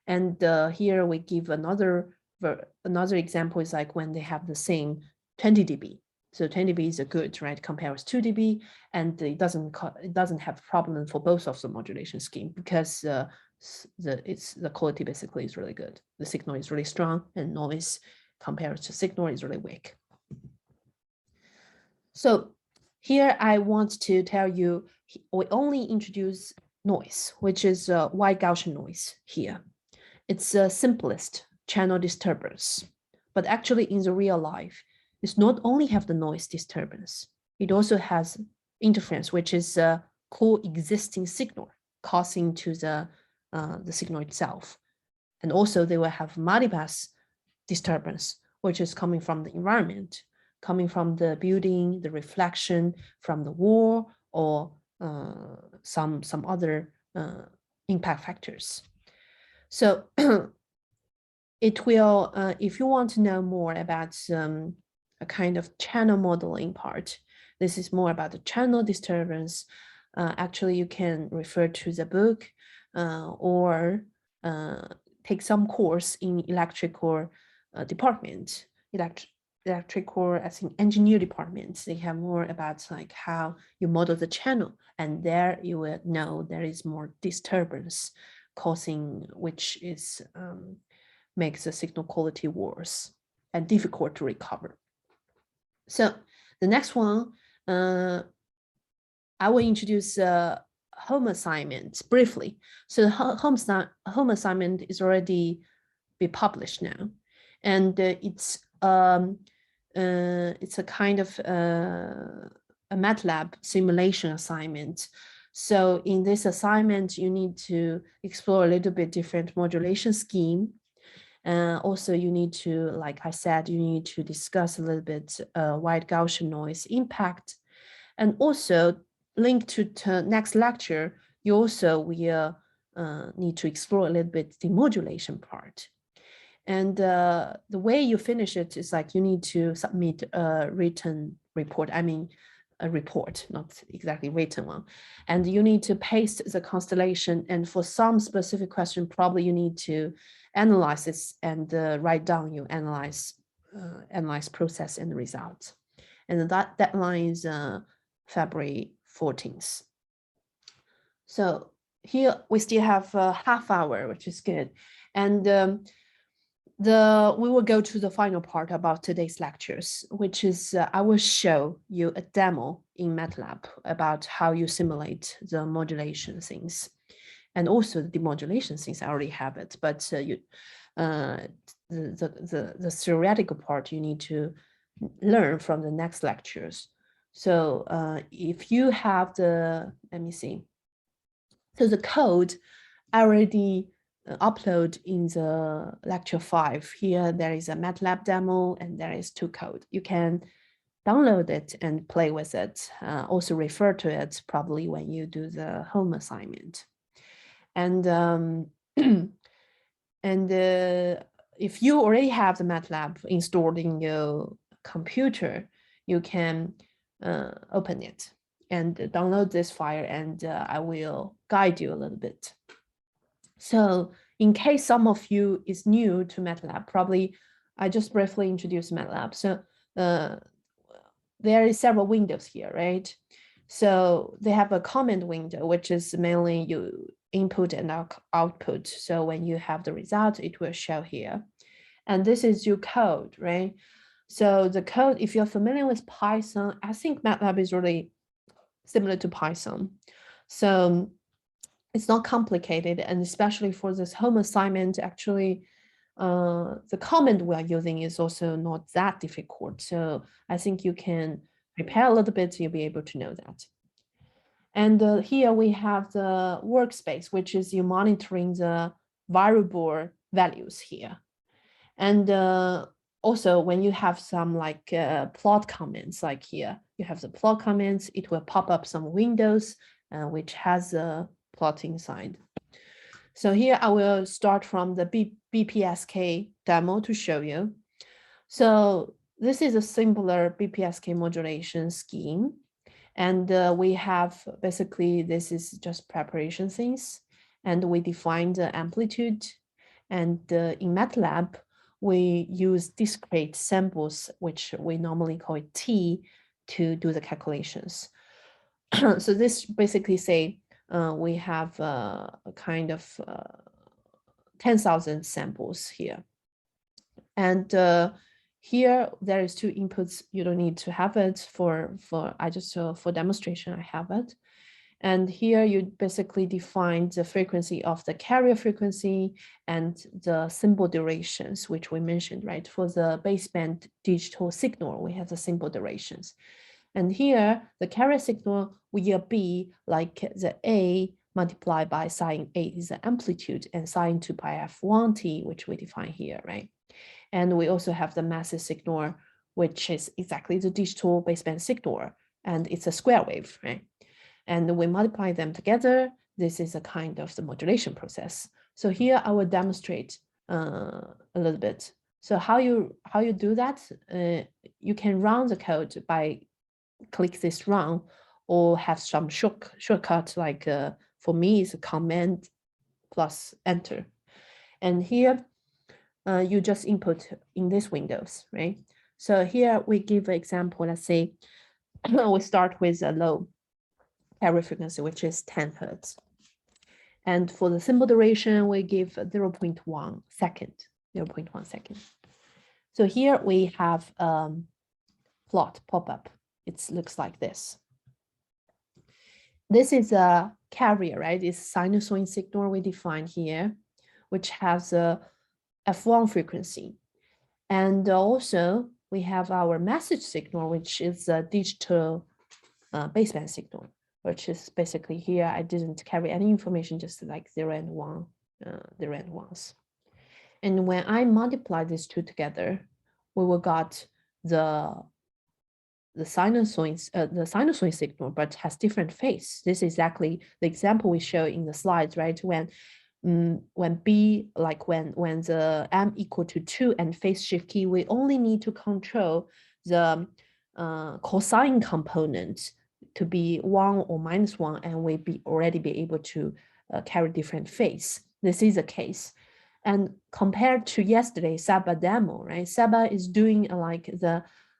And here we give another example is like when they have the same 20 dB. So 20 dB is a good, right? Compares 2 dB, and it doesn't have problem for both of the modulation scheme because the quality basically is really good. The signal is really strong, and noise compared to signal is really weak. So here I want to tell you, we only introduce noise, which is white Gaussian noise here. It's the simplest channel disturbance, but actually in the real life, it's not only have the noise disturbance, it also has interference, which is a coexisting signal causing to the signal itself. And also they will have multipass disturbance, which is coming from the environment, coming from the building, the reflection from the wall, or some other impact factors. So it will, if you want to know more about a kind of channel modeling part, this is more about the channel disturbance. Actually, you can refer to the book or take some course in electrical department, electrical, I think, engineer departments. They have more about like how you model the channel, and there you will know there is more disturbance causing, which is makes the signal quality worse and difficult to recover. So the next one, I will introduce home assignment briefly. So the home assignment is already be published now, and it's a kind of a MATLAB simulation assignment. So in this assignment, you need to explore a little bit different modulation scheme. Also, you need to, like I said, you need to discuss a little bit wide Gaussian noise impact. And also, linked to next lecture, you also will need to explore a little bit the modulation part. And the way you finish it is like you need to submit a written report. I mean, a report, not exactly written one. And you need to paste the constellation. And for some specific question, probably you need to analyze this and write down your analyze process and results. And that deadline is February 14th. So here we still have a half hour, which is good. And we will go to the final part about today's lectures, which is I will show you a demo in MATLAB about how you simulate the modulation things, and also the demodulation things. I already have it, but the theoretical part you need to learn from the next lectures. So if you have the, let me see. So the code I already upload in the lecture 5. Here there is a MATLAB demo and there is 2 code. You can download it and play with it. Also refer to it probably when you do the home assignment. And if you already have the MATLAB installed in your computer, you can open it and download this file, and I will guide you a little bit. So in case some of you is new to MATLAB, probably I just briefly introduce MATLAB. So there is several windows here, right? So they have a comment window, which is mainly you input and output. So when you have the result, it will show here. And this is your code, right? So the code, if you're familiar with Python, I think MATLAB is really similar to Python. So it's not complicated, and especially for this home assignment, actually, the comment we are using is also not that difficult. So I think you can prepare a little bit, you'll be able to know that. And here we have the workspace, which is you monitoring the variable values here. And also when you have some like plot comments, like here, you have the plot comments, it will pop up some windows which has a plot inside. So here I will start from the BPSK demo to show you. So this is a simpler BPSK modulation scheme. And we have basically, this is just preparation things. And we define the amplitude. And in MATLAB, we use discrete samples, which we normally call it T, to do the calculations. So this basically say we have a kind of 10,000 samples here. And here there is 2 inputs. You don't need to have it for demonstration, I have it. And here you basically define the frequency of the carrier frequency and the symbol durations, which we mentioned, right? For the baseband digital signal, we have the symbol durations. And here the carrier signal will be like the A multiplied by sine A is the amplitude, and sine 2 pi f1t, which we define here, right? And we also have the massive signal, which is exactly the digital baseband signal, and it's a square wave, right? And we multiply them together this is a kind of the modulation process. So here I will demonstrate a little bit. So how you do that? You can run the code by click this run, or have some shortcut like for me is Command plus Enter. And here you just input in this windows, right? So here we give an example. Let's say we start with a low carrier frequency, which is 10 Hertz. And for the symbol duration, we give 0.1 second, 0.1 second. So here we have plot pop-up. It looks like this. This is a carrier, right? It's sinusoid signal we defined here, which has a F1 frequency. And also we have our message signal, which is a digital baseband signal, which is basically here. I didn't carry any information, just like 0 and 1, 0 and 1s. And when I multiply these two together, we will got the sinusoid signal, but has different phase. This is exactly the example we show in the slides, right? When B, like when the M equal to 2 and phase shift key, we only need to control the cosine component to be 1 or -1, and we already be able to carry different phase. This is a case. And compared to yesterday, Saba demo, right? Saba is doing like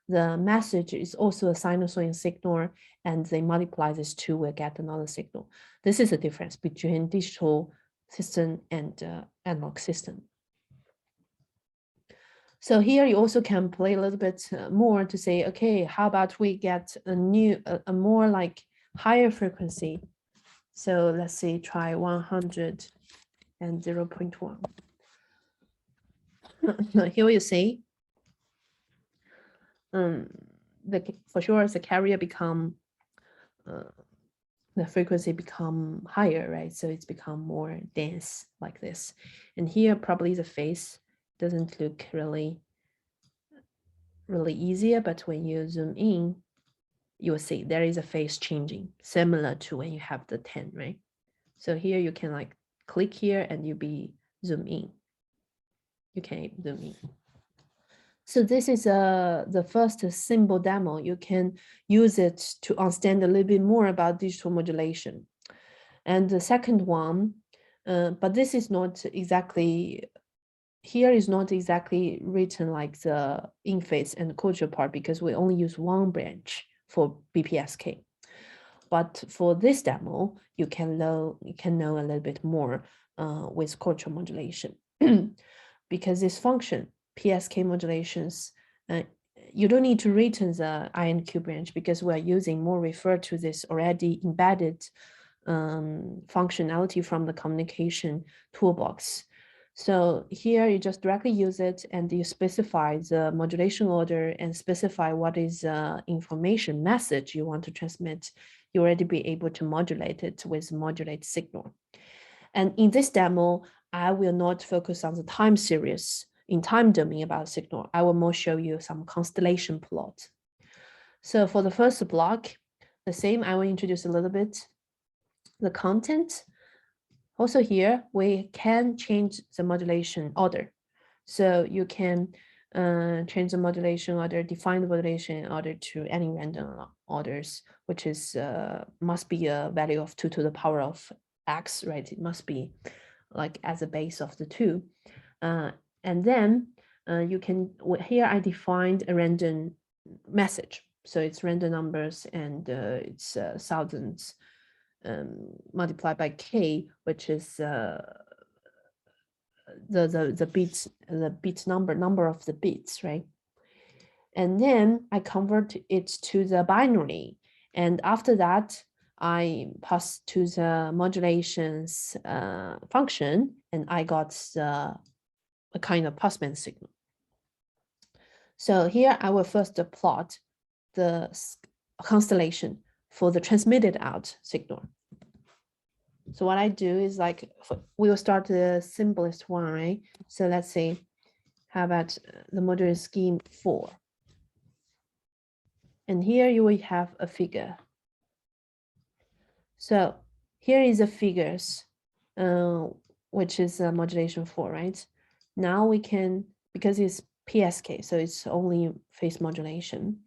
the message is also a sinusoid signal, and they multiply these two, will get another signal. This is a difference between digital system and analog system. So here you also can play a little bit more to say, okay, how about we get a more like higher frequency? So let's say try 100 and 0.1. Here you see, for sure the carrier become the frequency become higher, right? So it's become more dense like this. And here probably the phase doesn't look really easier, but when you zoom in, you will see there is a phase changing, similar to when you have the 10, right? So here you can like click here and you be zoom in. You can zoom in. So this is the first symbol demo. You can use it to understand a little bit more about digital modulation. And the second one, but this is not exactly, here is not exactly written like the in-phase and culture part, because we only use one branch for BPSK. But for this demo, you can know a little bit more with culture modulation. Because this function, PSK modulations, you don't need to return the INQ branch, because we're using more refer to this already embedded functionality from the communication toolbox. So here you just directly use it, and you specify the modulation order and specify what is information message you want to transmit. You already be able to modulate it with modulate signal. And in this demo, I will not focus on the time series in time domain about signal. I will more show you some constellation plot. So for the first block, the same, I will introduce a little bit the content. Also here, we can change the modulation order. So you can change the modulation order, define the modulation order to any random orders, which is must be a value of 2 to the power of x, right? It must be like as a base of the 2. And then you can, here I defined a random message. So it's random numbers, and it's thousands multiplied by k, which is the bit number of the bits, right? And then I convert it to the binary, and after that I pass to the modulations function, and I got a kind of passband signal. So here I will first plot the constellation for the transmitted out signal. So what I do is like, we will start the simplest one, right? So let's say, how about the modulation scheme 4? And here you will have a figure. So here is the figures, which is modulation 4, right? Now we can, because it's PSK, so it's only phase modulation.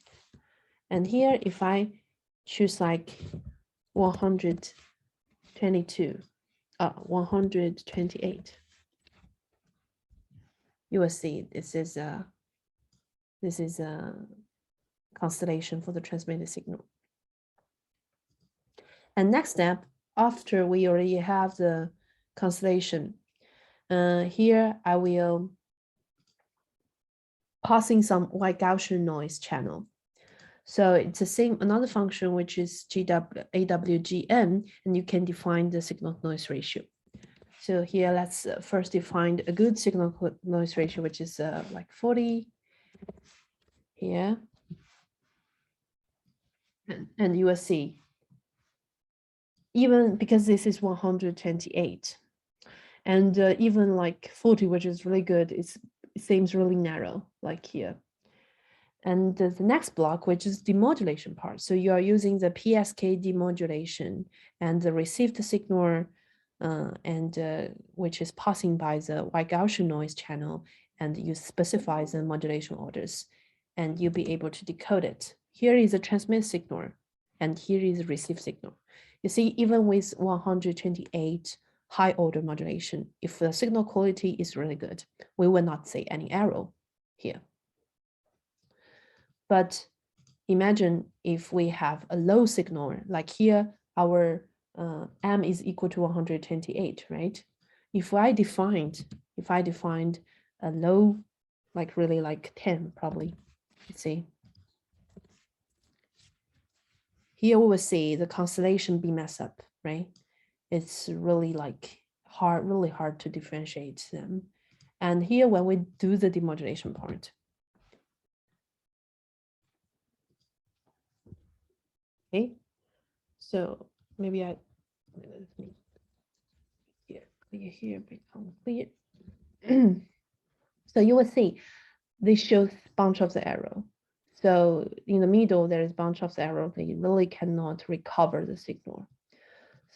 And here, if I choose like 128, you will see this is a constellation for the transmitted signal. And next step, after we already have the constellation, here I will passing some white Gaussian noise channel. So it's the same, another function, which is AWGN, and you can define the signal noise ratio. So here, let's first define a good signal noise ratio, which is like 40 here. And you will see, even because this is 128, and even like 40, which is really good, it seems really narrow, like here. And the next block, which is demodulation part. So you are using the PSK demodulation and the received signal, which is passing by the white Gaussian noise channel, and you specify the modulation orders, and you'll be able to decode it. Here is a transmit signal, and here is a receive signal. You see, even with 128 high order modulation, if the signal quality is really good, we will not see any error here. But imagine if we have a low signal, like here, our M is equal to 128, right? If I defined a low, like really like 10, probably, let's see. Here we will see the constellation be messed up, right? It's really like really hard to differentiate them. And here, when we do the demodulation part, okay, so maybe let me clear here, become clear. So you will see this shows bunch of the arrow. So in the middle, there is bunch of the arrow. They really cannot recover the signal.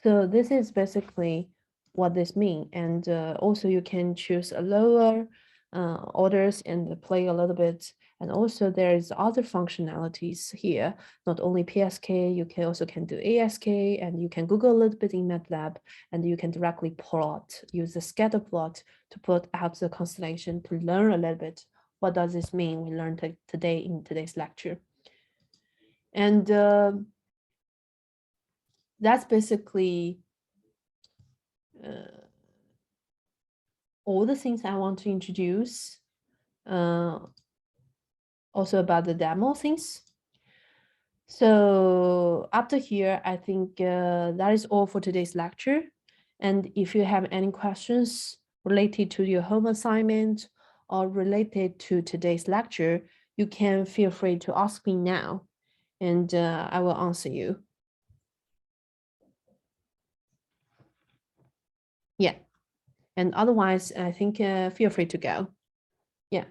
So this is basically what this means. And also you can choose a lower orders and play a little bit. And also there is other functionalities here, not only PSK, you can also do ASK, and you can Google a little bit in MATLAB, and you can directly plot, use the scatter plot to plot out the constellation to learn a little bit. What does this mean? We learned today in today's lecture. And that's basically all the things I want to introduce. Also about the demo things. So after here, I think that is all for today's lecture. And if you have any questions related to your home assignment or related to today's lecture, you can feel free to ask me now, and I will answer you. Yeah, and otherwise, I think feel free to go. Yeah.